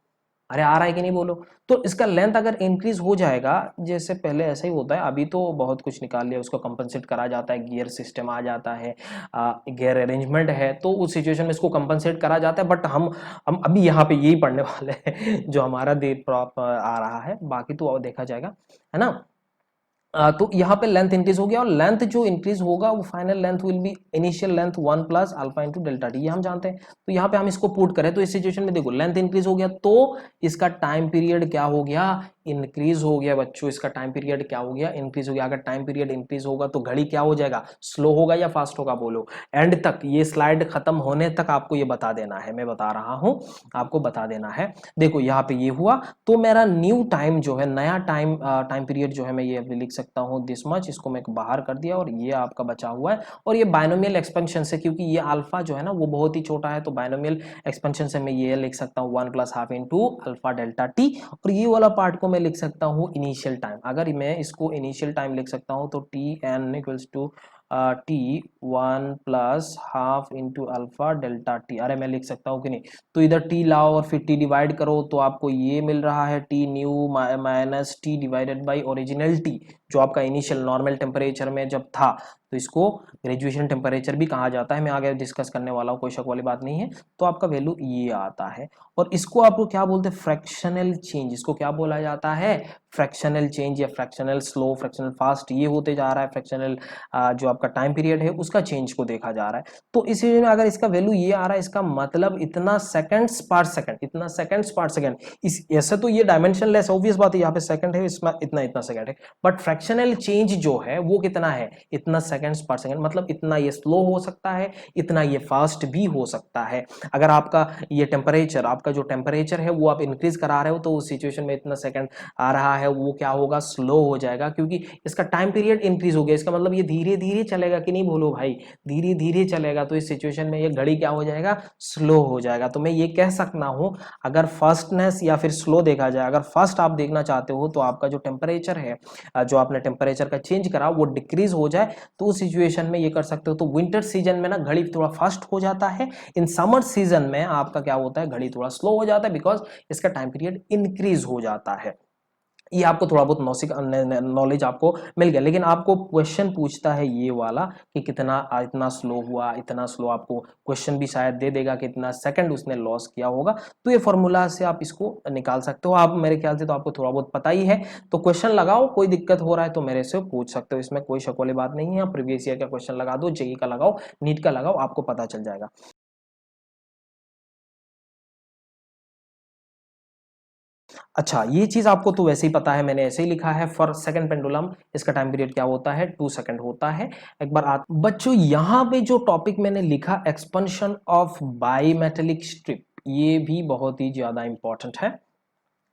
अरे आ रहा है कि नहीं बोलो। तो इसका लेंथ अगर इंक्रीज हो जाएगा, जैसे पहले ऐसा ही होता है, अभी तो बहुत कुछ निकाल लिया, उसको कंपनसेट करा जाता है, गियर सिस्टम आ जाता है, गियर अरेंजमेंट है, तो उस सिचुएशन में इसको कंपनसेट करा जाता है। बट हम अभी यहाँ पे यही पढ़ने वाले हैं जो हमारा देर प्रॉप आ रहा है, बाकी तो और देखा जाएगा, है ना। तो यहाँ पे लेंथ इंक्रीज हो गया, और लेंथ जो इंक्रीज होगा वो final length will be initial length 1 plus alpha into delta T, ये हम जानते हैं। तो यहाँ पे हम इसको पुट करें तो इस सिचुएशन में देखो लेंथ इंक्रीज हो गया तो इसका टाइम पीरियड क्या हो गया, इंक्रीज हो गया बच्चों। इसका टाइम पीरियड क्या हो गया, इंक्रीज हो गया। अगर टाइम पीरियड इंक्रीज होगा तो घड़ी क्या हो जाएगा, स्लो होगा या फास्ट होगा, बोलो। एंड तक ये स्लाइड खत्म होने तक आपको ये बता देना है, मैं बता रहा हूं, आपको बता देना है। देखो यहाँ पे ये हुआ, तो मेरा न्यू टाइम जो है, नया टाइम पीरियड जो है, मैं ये अभी लिख सकता हूँ दिस मच, इसको मैं बाहर कर दिया और ये आपका बचा हुआ है। और ये बायनोमियल एक्सपेंशन से, क्योंकि ये अल्फा जो है ना वो बहुत ही छोटा है, तो बायनोमियल एक्सपेंशन से मैं ये लिख सकता हूँ 1 plus half into alpha delta T. और ये वाला पार्ट को मैं लिख सकता हूँ इनिशियल टाइम। अगर मैं इसको इनिशियल टाइम लिख सकता हूँ तो T N equals to T 1 plus half into alpha delta T. अरे मैं लिख सकता हूँ कि नहीं, तो इधर टी लाओ और फिर टी डिवाइड करो तो आपको ये मिल रहा है T new minus T divided by original T, जो आपका इनिशियल नॉर्मल टेम्परेचर में जब था। तो इसको ग्रेजुएशन टेम्परेचर भी कहा जाता है, मैं आगे डिस्कस करने वाला हूँ, कोई शक वाली बात नहीं है। तो आपका वैल्यू ये आता है, और इसको आप क्या बोलते हैं, फ्रैक्शनल चेंज। इसको क्या बोला जाता है, फ्रैक्शनल चेंज या फ्रैक्शनल स्लो, फ्रैक्शनल फास्ट, ये होते जा रहा है। फ्रैक्शनल जो आपका टाइम पीरियड है उसका चेंज को देखा जा रहा है। तो इस में अगर इसका वैल्यू ये आ रहा है, इसका मतलब इतना सेकंड्स पर सेकंड, इतना सेकंड्स पर सेकंड। इस ऐसे तो ये डायमेंशनलेस ऑब्वियस बात है, यहाँ पे सेकंड है, इसमें इतना इतना सेकंड है। बट फ्रैक्शनल चेंज जो है वो कितना है, इतना सेकंड्स पर सेकंड, मतलब इतना ये स्लो हो सकता है, इतना ये फास्ट भी हो सकता है। अगर आपका ये टेम्परेचर, आपका जो टेम्परेचर है वो आप इंक्रीज करा रहे हो तो उस सिचुएशन में इतना सेकंड आ रहा है, वो क्या होगा, स्लो हो जाएगा, क्योंकि इसका टाइम पीरियड इंक्रीज हो गया। इसका मतलब ये धीरे धीरे चलेगा कि नहीं, बोलो भाई, धीरे धीरे चलेगा। तो इस सिचुएशन में ये घड़ी क्या हो जाएगा, स्लो हो जाएगा। तो मैं ये कह सकता हूं, अगर फास्टनेस या फिर स्लो देखा जाए, अगर फास्ट आप देखना चाहते हो तो आपका जो टेम्परेचर है, जो आपने टेम्परेचर का चेंज करा वो डिक्रीज हो जाए, तो उस सिचुएशन में ये कर सकते हो। तो विंटर सीजन में ना घड़ी थोड़ा फास्ट हो जाता है, इन समर सीजन में आपका क्या होता है, घड़ी थोड़ा स्लो हो जाता है, बिकॉज इसका टाइम पीरियड इंक्रीज हो जाता है। ये आपको थोड़ा बहुत नॉलेज आपको मिल गया। लेकिन आपको क्वेश्चन पूछता है ये वाला कि कितना इतना स्लो हुआ, इतना स्लो, आपको क्वेश्चन भी शायद दे देगा कि इतना सेकंड उसने लॉस किया होगा। तो ये फॉर्मूला से आप इसको निकाल सकते हो। आप मेरे ख्याल से तो आपको थोड़ा बहुत पता ही है। तो क्वेश्चन लगाओ, कोई दिक्कत हो रहा है तो मेरे से पूछ सकते हो, इसमें कोई शक वाली बात नहीं है। प्रीवियस ईयर का क्वेश्चन लगा दो, जेईई का लगाओ, नीट का लगाओ, आपको पता चल जाएगा। अच्छा, ये चीज आपको तो वैसे ही पता है, मैंने ऐसे ही लिखा है। फॉर सेकंड पेंडुलम इसका टाइम पीरियड क्या होता है, 2 सेकंड होता है। एक बार बच्चों यहाँ पे जो टॉपिक मैंने लिखा, एक्सपेंशन ऑफ बाईमेटेलिक स्ट्रिप, ये भी बहुत ही ज्यादा इंपॉर्टेंट है।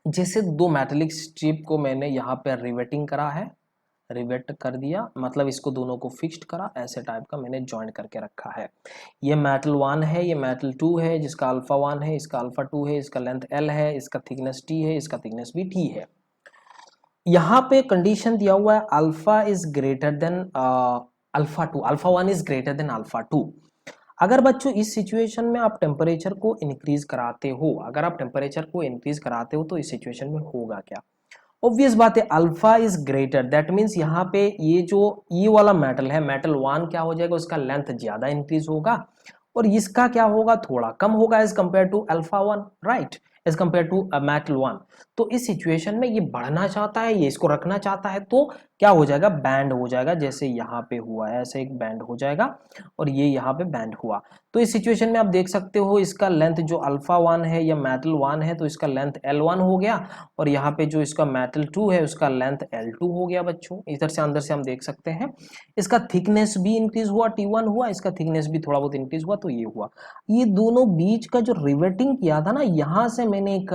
जैसे दो मेटेलिक स्ट्रिप को मैंने यहाँ पे रिवेटिंग करा है, रिवेट कर दिया, मतलब इसको दोनों को फिक्स्ड करा, ऐसे टाइप का मैंने ज्वाइन करके रखा है। ये मेटल 1 है, ये मेटल 2 है, जिसका अल्फा 1 है, इसका अल्फा 2 है, इसका लेंथ L है, इसका थिकनेस T है, इसका थिकनेस भी T है। यहाँ पे कंडीशन दिया हुआ है alpha is greater than alpha 2, alpha 1 is greater than alpha 2। अगर बच्चों इस सिचुएशन में आप टेम्परेचर को इंक्रीज कराते हो, अगर आप टेम्परेचर को इंक्रीज कराते हो तो इस सिचुएशन में होगा क्या। ऑब्वियस बात है, alpha is greater, that means यहाँ पे ये जो ये वाला मेटल है, मेटल 1 क्या हो जाएगा, उसका लेंथ ज्यादा इंक्रीज होगा और इसका क्या होगा, थोड़ा कम होगा as compare to alpha 1, right, as compare to metal 1। तो इस सिचुएशन में ये बढ़ना चाहता है, ये इसको रखना चाहता है, तो क्या हो जाएगा, बैंड हो जाएगा, जैसे यहाँ पे हुआ है ऐसे एक बैंड हो जाएगा और ये यहाँ पे बैंड हुआ। तो इस सिचुएशन में आप देख सकते हो इसका लेंथ जो अल्फा 1 है या मेटल 1 है तो इसका लेंथ L1 हो गया और यहाँ पे जो इसका मेटल 2 है उसका लेंथ L2 हो गया बच्चों। इधर से अंदर से हम देख सकते हैं इसका थिकनेस भी इंक्रीज हुआ, T1 हुआ, इसका थिकनेस भी थोड़ा बहुत इंक्रीज हुआ, तो ये हुआ। ये दोनों बीच का जो रिवेटिंग किया था ना, यहाँ से मैंने एक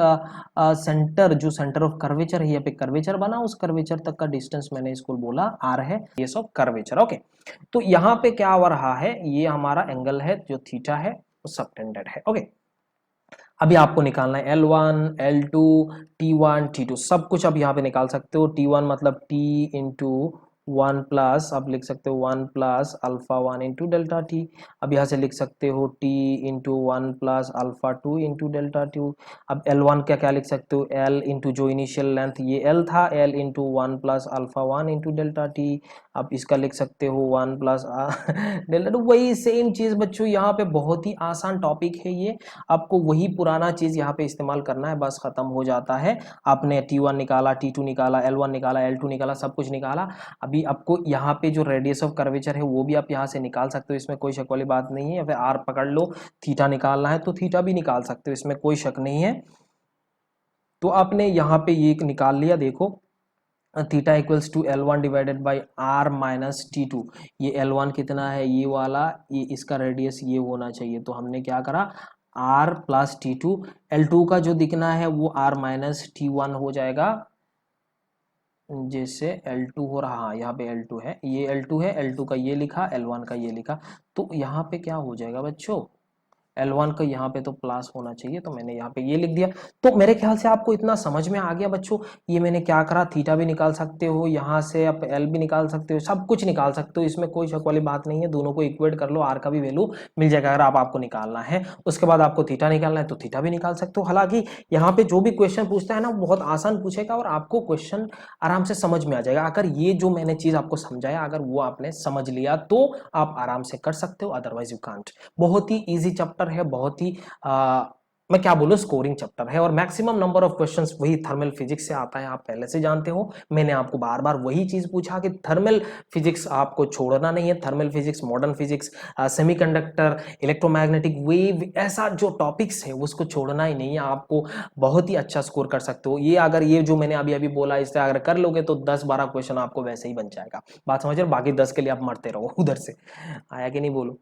सेंटर जो सेंटर ऑफ कर्वेचर है, यहाँ पे कर्वेचर बना, उस कर्वेचर तक का डिस्टेंस मैंने इसको बोला R है, ये सब कर्वेचर। ओके, तो यहाँ पे क्या हो रहा है, ये हमारा एंगल है जो थीटा है वो सबटेंडेड है। ओके, अभी आपको निकालना है L1, L2, T1, T2 सब कुछ अब यहाँ पे निकाल सकते हो। T1 मतलब T इंटू 1 प्लस, आप लिख सकते हो 1 plus alpha 1 into delta T. अब यहाँ से लिख सकते हो T into 1 plus alpha 2 into delta two. अब L1 क्या क्या लिख सकते हो, L इंटू जो इनिशियल लेंथ ये L था, L into 1 plus alpha 1 into delta T. अब इसका लिख सकते हो 1 प्लस डेल्टा टू। वही सेम चीज़ बच्चों, यहाँ पे बहुत ही आसान टॉपिक है ये, आपको वही पुराना चीज यहाँ पे इस्तेमाल करना है, बस खत्म हो जाता है। आपने T1 निकाला, T2 निकाला, L1 निकाला, L2 निकाला, सब कुछ निकाला। अभी आपको यहाँ पे जो रेडियस ऑफ कर्वेचर है वो भी आप यहाँ से निकाल सकते हो, इसमें कोई शक वाली बात नहीं है। या फिर R पकड़ लो, थीटा निकालना है तो थीटा भी निकाल सकते हो, इसमें कोई शक नहीं है। तो आपने यहाँ पे ये निकाल लिया, देखो theta equals to L1 divided by R minus T2। ये L1 कितना है, ये वाला, ये इसका रेडियस ये होना चाहिए, तो हमने क्या करा, R प्लस T2। L2 का जो दिखना है वो R माइनस T1 हो जाएगा, जैसे L2 हो रहा, हाँ यहाँ पे L2 है, ये L2 है, L2 का ये लिखा, L1 का ये लिखा, तो यहाँ पे क्या हो जाएगा बच्चों, L1 का यहाँ पे तो प्लस होना चाहिए, तो मैंने यहाँ पे ये लिख दिया। तो मेरे ख्याल से आपको इतना समझ में आ गया बच्चों, ये मैंने क्या करा, थीटा भी निकाल सकते हो, यहाँ से आप L भी निकाल सकते हो, सब कुछ निकाल सकते हो, इसमें कोई शक वाली बात नहीं है। दोनों को इक्वेट कर लो, R का भी वैल्यू मिल जाएगा अगर आपको निकालना है। उसके बाद आपको थीटा निकालना है तो थीटा भी निकाल सकते हो। हालांकि यहाँ पे जो भी क्वेश्चन पूछता है ना बहुत आसान पूछेगा और आपको क्वेश्चन आराम से समझ में आ जाएगा। अगर ये जो मैंने चीज आपको समझाया अगर वो आपने समझ लिया तो आप आराम से कर सकते हो, अदरवाइज यू कांट। बहुत ही इजी चैप्टर है, बहुत ही मैं क्या बोलूं स्कोरिंग चैप्टर है और मैक्सिमम नंबर ऑफ क्वेश्चंस वही थर्मल फिजिक्स से आता है, आप पहले से जानते हो। मैंने आपको बार बार वही चीज पूछा कि थर्मल फिजिक्स आपको छोड़ना नहीं है, thermal physics, modern physics, semiconductor, electromagnetic wave, ऐसा जो टॉपिक्स है उसको छोड़ना ही नहीं है, आपको बहुत ही अच्छा स्कोर कर सकते हो। ये अगर ये जो मैंने अभी अभी बोला इससे अगर कर लोगे तो 10-12 क्वेश्चन आपको वैसे ही बन जाएगा, बात समझ रहे हो, बाकी 10 के लिए आप मरते रहो उधर से, आया कि नहीं बोलो।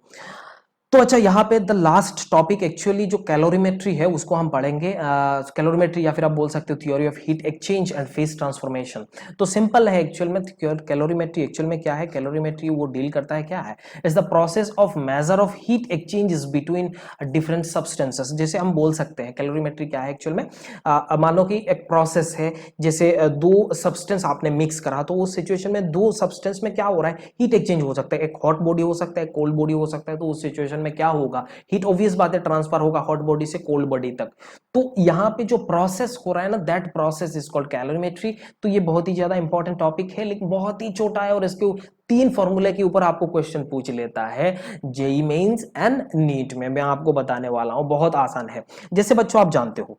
तो अच्छा यहाँ पे द लास्ट टॉपिक एक्चुअली जो कैलोरीमेट्री है उसको हम पढ़ेंगे। कैलोरीमेट्री या फिर आप बोल सकते हो theory of heat exchange and phase transformation. तो सिंपल है एक्चुअल में, कैलोरीमेट्री एक्चुअल में क्या है, कैलोरीमेट्री वो डील करता है क्या है, is the process of measure of heat exchanges between different substances. जैसे हम बोल सकते हैं कैलोरीमेट्री क्या है एक्चुअल में, मान लो कि एक प्रोसेस है, जैसे दो सब्सटेंस आपने मिक्स करा तो उस सिचुएशन में दो सब्सटेंस में क्या हो रहा है, हीट एक्सचेंज हो सकता है, एक हॉट बॉडी हो सकता है, कोल्ड बॉडी हो सकता है। तो उस सिचुएशन में क्या होगा, हीट ऑब्वियस बात है ट्रांसफर होगा हॉट बॉडी से कोल्ड बॉडी तक। तो यहाँ पे जो प्रोसेस हो रहा है ना, that process is called calorimetry. तो ये बहुत ही ज्यादा इंपॉर्टेंट टॉपिक है लेकिन बहुत ही छोटा है और इसके 3 फॉर्मूले के ऊपर आपको क्वेश्चन पूछ लेता है जेईई मेंस एंड नीट में। मैं आपको बताने वाला हूं, बहुत आसान है। जैसे बच्चों आप जानते हो,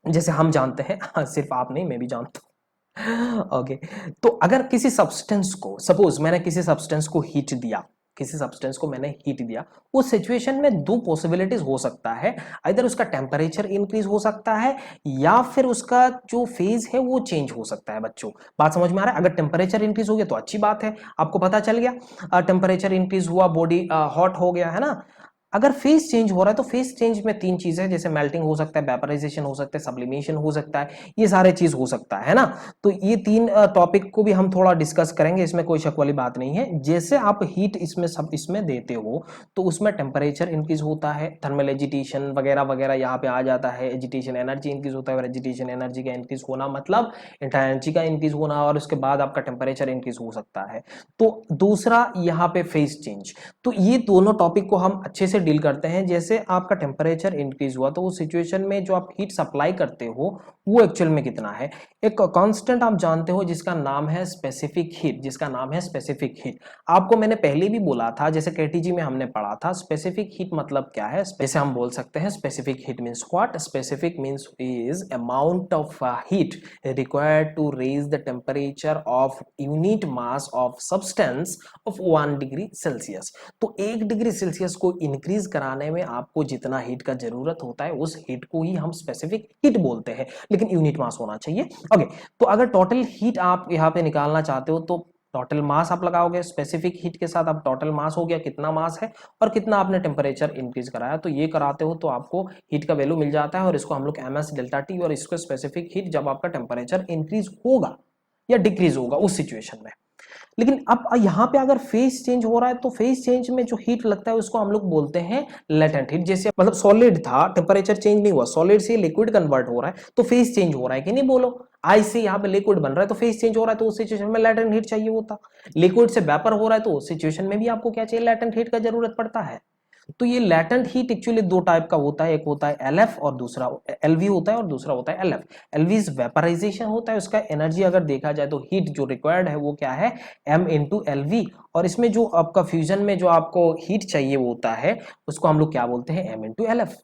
जैसे हम जानते हैं, सिर्फ आप नहीं मैं भी जानता हूं, ओके। तो अगर किसी सब्सटेंस को, सपोज मैंने किसी सब्सटेंस को हीट दिया, किसी सब्सटेंस को मैंने हीट दिया, उस सिचुएशन में दो पॉसिबिलिटीज हो सकता है, इधर उसका टेम्परेचर इंक्रीज हो सकता है या फिर उसका जो फेज है वो चेंज हो सकता है। बच्चों बात समझ में आ रहा है, अगर टेम्परेचर इंक्रीज हो गया तो अच्छी बात है, आपको पता चल गया टेम्परेचर इंक्रीज हुआ, बॉडी हॉट हो गया है ना। अगर फेज चेंज हो रहा है तो फेज चेंज में 3 चीजें, जैसे मेल्टिंग हो सकता है, वेपराइजेशन हो सकता है, सब्लिमेशन हो सकता है, ये सारे चीज हो सकता है ना। तो ये 3 टॉपिक को भी हम थोड़ा डिस्कस करेंगे, इसमें कोई शक वाली बात नहीं है। जैसे आप हीट इसमें सब इसमें देते हो तो उसमें टेम्परेचर इंक्रीज होता है, थर्मल एजिटेशन वगैरह वगैरह यहाँ पे आ जाता है, एजिटेशन एनर्जी इंक्रीज होता है और एजिटेशन एनर्जी का इंक्रीज होना मतलब एनर्जी का इंक्रीज होना और उसके बाद आपका टेम्परेचर इंक्रीज हो सकता है। तो दूसरा यहाँ पे फेज चेंज, तो ये दोनों टॉपिक को हम अच्छे से से डील करते हैं, जैसे आपका टेम्परेचर इंक्रीज हुआ तो उस सिचुएशन में जो आप हीट सप्लाई करते हो वो एक्चुअल में कितना है। एक कांस्टेंट आप जानते हो जिसका नाम है स्पेसिफिक हीट, जिसका नाम है स्पेसिफिक हीट। आपको मैंने पहले भी बोला था, जैसे केटीजी में हमने पढ़ा था, स्पेसिफिक हीट मतलब क्या है। जैसे हम बोल सकते हैं specific heat means what, specific means is amount of heat required to raise the temperature of unit mass of substance of 1 degree Celsius. तो 1 डिग्री सेल्सियस को इंक्रीज कराने में आपको जितना हीट का जरूरत होता है उस हीट को ही हम स्पेसिफिक हीट बोलते हैं, लेकिन यूनिट मास होना चाहिए। ओके, तो अगर टोटल हीट आप यहाँ पे निकालना चाहते हो तो टोटल मास आप लगाओगे, स्पेसिफिक हीट के साथ आप टोटल मास हो गया कितना मास है और कितना आपने टेम्परेचर इंक्रीज कराया, तो ये कराते हो तो आपको हीट का वैल्यू मिल जाता है और इसको हम लोग ms डेल्टा टी, और इसको स्पेसिफिक हीट जब आपका टेम्परेचर इंक्रीज होगा या डिक्रीज होगा उस सिचुएशन में। लेकिन अब यहाँ पे अगर फेज चेंज हो रहा है तो फेज चेंज में जो हीट लगता है उसको हम लोग बोलते हैं लेटेंट हीट। जैसे मतलब सॉलिड था, टेम्परेचर चेंज नहीं हुआ, सॉलिड से लिक्विड कन्वर्ट हो रहा है तो फेज चेंज हो रहा है कि नहीं, बोलो। आइस से यहाँ पे लिक्विड बन रहा है तो फेज चेंज हो रहा है, तो उस सिचुएशन में लेटेंट हीट चाहिए होता। लिक्विड से वेपर हो रहा है तो उस सिचुएशन में भी आपको क्या चाहिए, लेटेंट हीट का जरूरत पड़ता है। तो ये लेटेंट हीट एक्चुअली दो टाइप का होता है, एक होता है एलएफ और दूसरा एलवी होता है और दूसरा होता है एलएफ। एलवी इज वेपराइजेशन होता है, उसका एनर्जी अगर देखा जाए तो हीट जो रिक्वायर्ड है वो क्या है, m इंटू एल वी, और इसमें जो आपका फ्यूजन में जो आपको हीट चाहिए वो होता है उसको हम लोग क्या बोलते हैं, m इंटू एल एफ।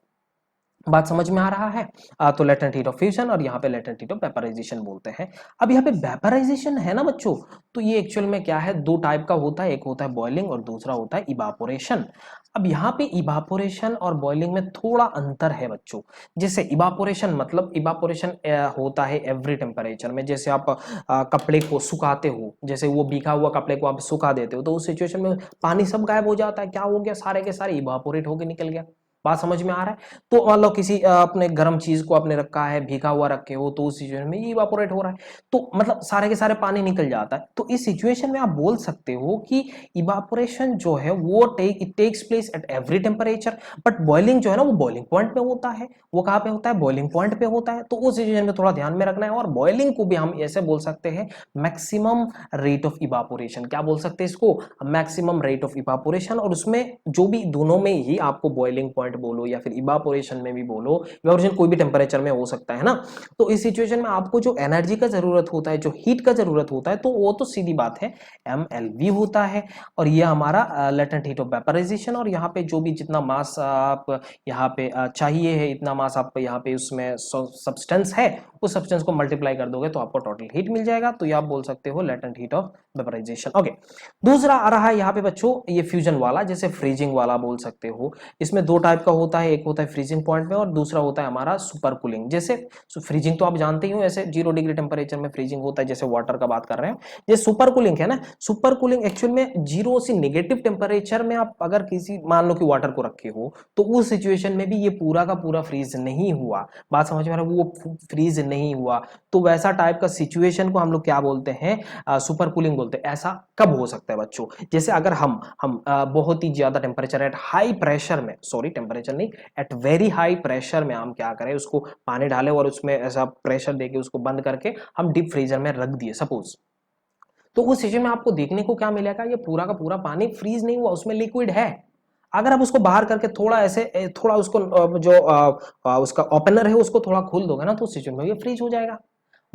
बात समझ में आ रहा है। तो लेटेंट हीट ऑफ फ्यूजन और यहाँ पे लेटेंट हीट ऑफ वेपराइजेशन बोलते हैं। अब यहाँ पे वेपराइजेशन है ना बच्चों, तो ये एक्चुअल में क्या है, दो टाइप का होता है, एक होता है बॉइलिंग और दूसरा होता है इवापोरेशन। अब यहाँ पे इवापोरेशन और बॉइलिंग में थोड़ा अंतर है बच्चों। जैसे इवापोरेशन मतलब इवापोरेशन होता है एवरी टेम्परेचर में। जैसे आप कपड़े को सुखाते हो, जैसे वो भीगा हुआ कपड़े को आप सुखा देते हो तो उस सिचुएशन में पानी सब गायब हो जाता है, क्या हो गया, सारे के सारे इवापोरेट होके निकल गया। बात समझ में आ रहा है। तो मान लो किसी अपने गर्म चीज को आपने रखा है, भीगा हुआ रखे हो, तो उस सिचुएशन में ये इवापोरेट हो रहा है, तो मतलब सारे के सारे पानी निकल जाता है। तो इस सिचुएशन में आप बोल सकते हो कि इवापोरेशन जो है वो it takes place at every temperature, but boiling जो है ना वो बॉइलिंग पॉइंट पे होता है। वो कहाँ पे होता है, बॉइलिंग पॉइंट पे होता है। तो उस सिचुएशन में थोड़ा ध्यान में रखना है। और बॉइलिंग को भी हम ऐसे बोल सकते हैं मैक्सिमम रेट ऑफ इवापोरेशन, क्या बोल सकते हैं इसको, मैक्सिमम रेट ऑफ इवापोरेशन। और उसमें जो भी दोनों में ही आपको बॉइलिंग पॉइंट बोलो या फिर इवापोरेशन में भी बोलो, इवापोरेशन कोई भी टेम्परेचर में हो सकता है ना। तो इस सिचुएशन में आपको जो एनर्जी का जरूरत होता है, जो हीट का जरूरत होता है, तो वो तो सीधी बात है mLV होता है। और ये हमारा लेटेंट हीट ऑफ वेपराइजेशन। और यहाँ पे जो भी जितना मास आप यहाँ पे चाहिए है, इतना मास आप यहाँ पे उसमें सब्सटेंस है, उस सब्सटेंस को मल्टीप्लाई कर दोगे तो आपको टोटल हीट मिल जाएगा। तो ये आप बोल सकते हो latent heat of vaporisation. Okay, दूसरा आ रहा है यहाँ पे बच्चों ये फ्यूजन वाला, जैसे फ्रीजिंग वाला बोल सकते हो। इसमें दो टाइप का होता है, एक होता है फ्रीजिंग पॉइंट में और दूसरा होता है हमारा सुपर कूलिंग। जैसे फ्रीजिंग तो आप जानते ही हो, ऐसे 0 डिग्री टेम्परेचर में फ्रीजिंग होता है, जैसे वाटर का बात कर रहे हैं। ये सुपर कूलिंग है ना, सुपर कूलिंग एक्चुअल में 0 से नेगेटिव टेम्परेचर में आप अगर किसी मान लो कि वाटर को रखे हो तो उस सिचुएशन में भी ये पूरा का पूरा फ्रीज नहीं हुआ। बात समझ में आ रहा है, वो फ्रीज नहीं हुआ, तो वैसा टाइप का सिचुएशन को हम लोग क्या बोलते हैं, सुपर कूलिंग बोलते हैं। ऐसा कब हो सकता है बच्चों, जैसे अगर हम बहुत ही ज्यादा टेम्परेचर एट हाई प्रेशर में, सॉरी टेम्परेचर नहीं, एट वेरी हाई प्रेशर में हम क्या करें, उसको पानी डालें और उसमें ऐसा प्रेशर देके उसको बंद करके हम डीप फ्रीजर में रख दिए सपोज, तो उस सिचुएशन में आपको देखने को क्या मिलेगा, ये पूरा का पूरा पानी फ्रीज नहीं हुआ, उसमें लिक्विड है। अगर आप उसको बाहर करके थोड़ा ऐसे थोड़ा उसको जो उसका ओपनर है उसको थोड़ा खोल दोगे ना, तो उस सिचुएशन में ये फ्रीज हो जाएगा।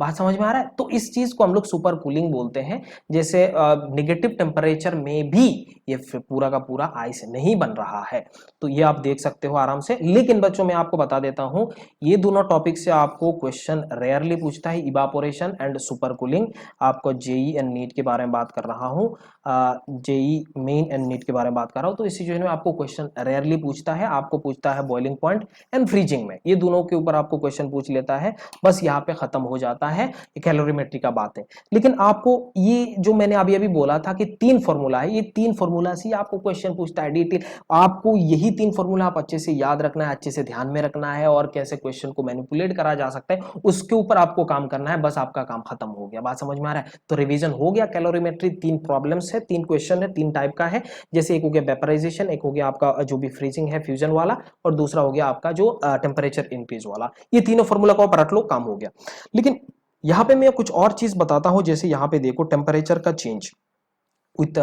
बात समझ में आ रहा है। तो इस चीज को हम लोग सुपर कूलिंग बोलते हैं। जैसे निगेटिव टेम्परेचर में भी ये पूरा का पूरा आइस नहीं बन रहा है, तो ये आप देख सकते हो आराम से। लेकिन बच्चों मैं आपको बता देता हूं, ये दोनों टॉपिक से आपको क्वेश्चन रेयरली पूछता है, इवापोरेशन एंड सुपर कूलिंग। आपको जेई एंड नीट के बारे में बात कर रहा हूँ, जेई मेन एंड नीट के बारे में बात कर रहा हूँ। तो इस सिचुएशन में आपको क्वेश्चन रेयरली पूछता है, आपको पूछता है बॉइलिंग पॉइंट एंड फ्रीजिंग में, ये दोनों के ऊपर आपको क्वेश्चन पूछ लेता है, बस यहाँ पे खत्म हो जाता है, कैलोरीमेट्री का बात है। लेकिन आपको ये जो मैंने अभी अभी बोला था कि 3 फॉर्मूला है, ये 3 फॉर्मूला से आपको क्वेश्चन पूछता है डिटेल। आपको यही 3 फॉर्मूला आप अच्छे से याद रखना है, अच्छे से ध्यान में रखना है, और कैसे क्वेश्चन को मैनिपुलेट करा जा सकता है उसके ऊपर आपको काम करना है, बस आपका काम खत्म हो गया। बात समझ में आ रहा है। तो रिवीजन हो गया, कैलोरीमेट्री 3 प्रॉब्लम्स है, 3 क्वेश्चन है, 3 टाइप का है। जैसे एक हो गया वेपराइजेशन, एक हो गया आपका जो भी फ्रीजिंग है फ्यूजन वाला, और दूसरा हो गया आपका जो टेम्परेचर इंक्रीज वाला। ये तीनों फॉर्मूला को आप रट लो, काम हो गया। लेकिन यहाँ पे मैं कुछ और चीज बताता हूं, जैसे यहाँ पे देखो टेम्परेचर का चेंज। विथ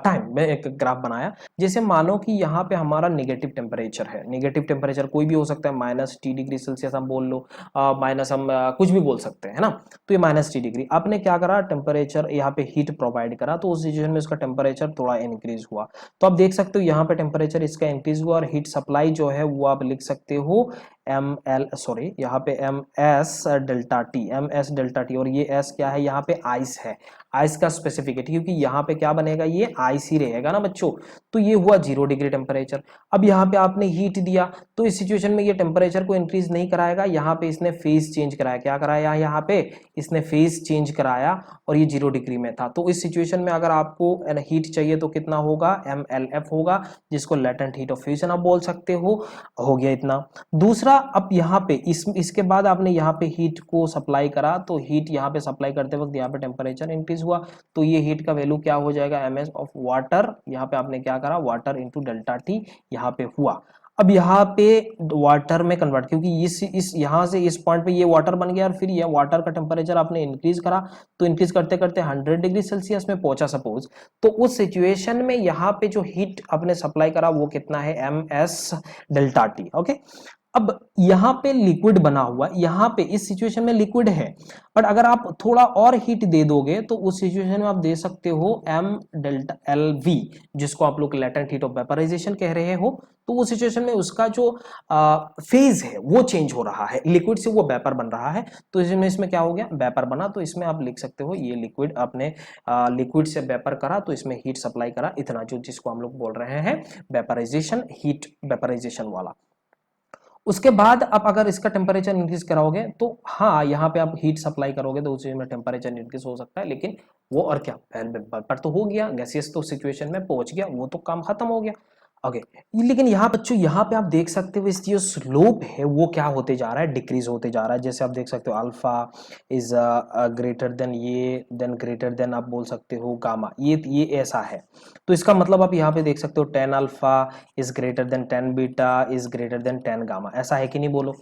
टाइम में एक ग्राफ बनाया। जैसे मानो कि यहाँ पे हमारा नेगेटिव टेम्परेचर है, नेगेटिव टेम्परेचर कोई भी हो सकता है, -T°C हम बोल लो, माइनस हम कुछ भी बोल सकते हैं ना, तो ये -T°। आपने क्या करा, टेम्परेचर यहाँ पे हीट प्रोवाइड करा, तो उस सिचुएशन में इसका टेम्परेचर थोड़ा इंक्रीज हुआ। तो आप देख सकते हो यहाँ पे टेम्परेचर इसका इंक्रीज हुआ, और हीट सप्लाई जो है वो आप लिख सकते हो यहाँ पे MS∆T, और ये S क्या है, यहाँ पे आइस है, आइस का स्पेसिफिकेट, क्योंकि यहाँ पे क्या बनेगा, ये आइस ही रहेगा ना बच्चों। तो ये हुआ 0 डिग्री टेम्परेचर। अब यहाँ पे आपने हीट दिया, तो इस सिचुएशन में ये टेम्परेचर को इंक्रीज नहीं कराएगा, यहाँ पे इसने फेज चेंज कराया, क्या कराया, यहाँ पे इसने फेज चेंज कराया, और ये 0 डिग्री में था। तो इस सिचुएशन में अगर आपको हीट चाहिए तो कितना होगा, MLF होगा, जिसको लेटेंट हीट ऑफ फ्यूजन आप बोल सकते हो गया इतना। दूसरा, अब यहाँ पे इसके बाद आपने यहाँ पे हीट को सप्लाई करा, तो हीट यहाँ पे सप्लाई करते वक्त यहाँ पे टेम्परेचर इंक्रीज हुआ, तो ये हीट का वैल्यू क्या हो जाएगा, MS ऑफ वाटर, यहाँ पे आपने क्या करा, वाटर इंटू ∆T यहाँ पे हुआ। अब यहाँ पे वाटर में कन्वर्ट, क्योंकि इस यहाँ से इस पॉइंट पे ये वाटर बन गया, और फिर ये वाटर का टेम्परेचर आपने इंक्रीज करा, तो इंक्रीज करते करते 100 डिग्री सेल्सियस में पहुंचा सपोज, तो उस सिचुएशन में यहाँ पे जो हीट आपने सप्लाई करा वो कितना है, MS∆T। ओके, अब यहाँ पे लिक्विड बना हुआ, यहाँ पे इस सिचुएशन में लिक्विड है, बट अगर आप थोड़ा और हीट दे दोगे तो उस सिचुएशन में आप दे सकते हो M∆LV, जिसको आप लोग लेटेंट हीट ऑफ वेपराइजेशन कह रहे हो। तो उस सिचुएशन में उसका जो फेज है वो चेंज हो रहा है, लिक्विड से वो वेपर बन रहा है, तो इसमें क्या हो गया, वेपर बना। तो इसमें आप लिख सकते हो ये लिक्विड, आपने लिक्विड से वेपर करा, तो इसमें हीट सप्लाई करा इतना, जो जिसको हम लोग बोल रहे हैं वेपराइजेशन, हीट वेपराइजेशन वाला। उसके बाद आप अगर इसका टेम्परेचर इंक्रीज कराओगे तो हाँ, यहाँ पे आप हीट सप्लाई करोगे तो उस चीज में टेम्परेचर इंक्रीज हो सकता है, लेकिन वो और क्या, पर तो हो गया, गैसियस तो सिचुएशन में पहुंच गया, वो तो काम खत्म हो गया। ओके, लेकिन यहाँ बच्चों, यहाँ पे आप देख सकते हो इसकी जो स्लोप है वो क्या होते जा रहा है, डिक्रीज होते जा रहा है। जैसे आप देख सकते हो अल्फा इज ग्रेटर देन, ये देन ग्रेटर देन आप बोल सकते हो गामा, ये ऐसा है। तो इसका मतलब आप यहाँ पे देख सकते हो 10 alpha is greater than 10 beta is greater than 10 gamma, ऐसा है कि नहीं बोलो।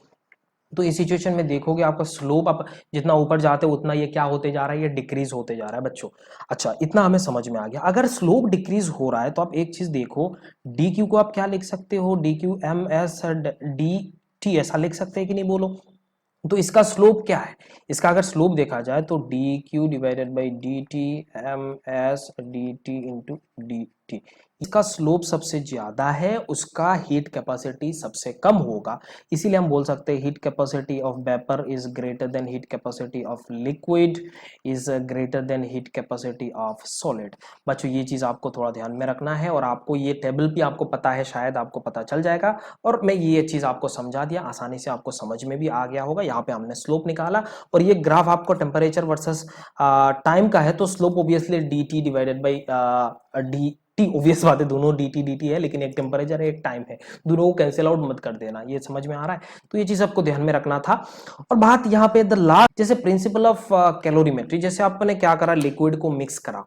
तो इस सिचुएशन में देखोगे आपका स्लोप, आप जितना ऊपर जाते हो उतना ये क्या होते जा रहा है, ये डिक्रीज होते जा रहा है बच्चों। अच्छा, इतना हमें समझ में आ गया। अगर स्लोप डिक्रीज हो रहा है तो आप एक चीज देखो, डी क्यू को आप क्या लिख सकते हो, DQ MS∆T ऐसा लिख सकते हैं कि नहीं बोलो। तो इसका स्लोप क्या है, इसका अगर स्लोप देखा जाए तो DQ/DT MS/DT इसका स्लोप सबसे ज्यादा है, उसका हीट कैपेसिटी सबसे कम होगा। इसीलिए हम बोल सकते हैं heat capacity of vapour is greater than heat capacity of liquid is greater than heat capacity of solid. बच्चों, ये चीज आपको थोड़ा ध्यान में रखना है, और आपको ये टेबल भी आपको पता है, शायद आपको पता चल जाएगा, और मैं ये चीज आपको समझा दिया, आसानी से आपको समझ में भी आ गया होगा। यहाँ पे हमने स्लोप निकाला, और ये ग्राफ आपको टेम्परेचर वर्सेस टाइम का है, तो स्लोप ऑब्वियसली DT/dt, ऑब्वियस बात है, दोनों DT है, लेकिन एक टेम्परेचर है एक टाइम है, दोनों को कैंसिल आउट मत कर देना, ये समझ में आ रहा है। तो ये चीज आपको ध्यान में रखना था। और बात यहाँ पे द लास्ट, जैसे प्रिंसिपल ऑफ कैलोरीमेट्री, जैसे आपने क्या करा, लिक्विड को मिक्स करा,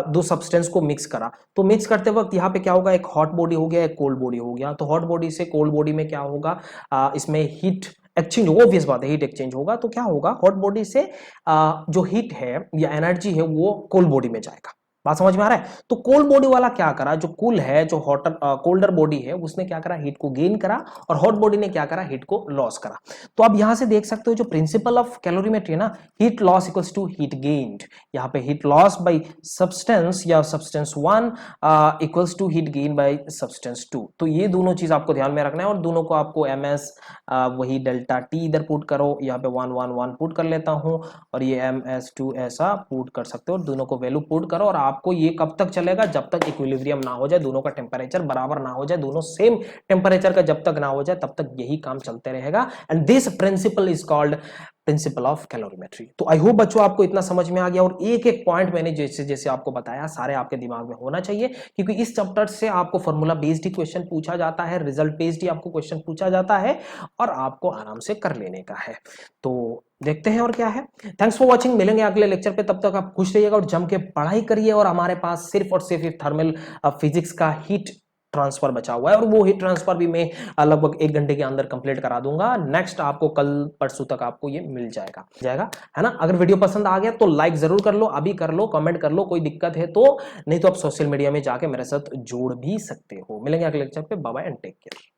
दो सब्सटेंस को मिक्स करा, तो मिक्स करते वक्त यहाँ पे क्या होगा, एक हॉट बॉडी हो गया, एक कोल्ड बॉडी हो गया। तो हॉट बॉडी से कोल्ड बॉडी में क्या होगा, इसमें हीट एक्सचेंज होगा, ऑब्वियस बात है, हीट एक्सचेंज होगा। तो क्या होगा, हॉट बॉडी से जो हीट है या एनर्जी है वो कोल्ड बॉडी में जाएगा। बात समझ में आ रहा है। तो कोल्ड बॉडी वाला क्या करा, जो कूल है, जो हॉटर कोल्डर बॉडी है, उसने क्या करा, हीट को गेन करा, और हॉट बॉडी ने क्या करा, हीट को लॉस करा। तो आप यहां से देख सकते हो जो प्रिंसिपल ऑफ कैलोरीमेट्री है ना, heat loss equals to heat gained. यहाँ पे हीट लॉस बाय सब्सटेंस या substance 1 equals to heat gain by substance 2। तो ये दोनों चीज आपको ध्यान में रखना है, और दोनों को आपको MS वही ∆T इधर पुट करो, यहाँ पे 1 1 1 पुट कर लेता हूँ, और ये MS2 ऐसा पुट कर सकते हो, दोनों को वैल्यू पुट करो। और आपको ये कब तक चलेगा, जब तक इक्विलिब्रियम ना हो जाए, दोनों का टेम्परेचर बराबर ना हो जाए, दोनों सेम टेम्परेचर का जब तक ना हो जाए तब तक यही काम चलते रहेगा। And this principle is called principle of calorimetry. तो आई होप बच्चों आपको इतना समझ में आ गया, और एक एक पॉइंट मैंने जैसे जैसे आपको बताया सारे आपके दिमाग में होना चाहिए, क्योंकि इस चैप्टर से आपको फॉर्मूला बेस्ड ही क्वेश्चन पूछा जाता है, रिजल्ट बेस्ड ही आपको क्वेश्चन पूछा जाता है, और आपको आराम से कर लेने का है। तो देखते हैं और क्या है। थैंक्स फॉर वॉचिंग, मिलेंगे अगले लेक्चर पे, तब तक आप खुश रहिएगा और जम के पढ़ाई करिए। और हमारे पास सिर्फ और सिर्फ थर्मल फिजिक्स का हीट ट्रांसफर बचा हुआ है और वो हीट ट्रांसफर भी मैं लगभग 1 घंटे के अंदर कंप्लीट करा दूंगा। नेक्स्ट आपको कल परसों तक आपको ये मिल जाएगा है ना। अगर वीडियो पसंद आ गया तो लाइक जरूर कर लो, अभी कर लो, कमेंट कर लो, कोई दिक्कत है तो, नहीं तो आप सोशल मीडिया में जाके मेरे साथ जोड़ भी सकते हो। मिलेंगे अगले लेक्चर पे, bye bye and take care.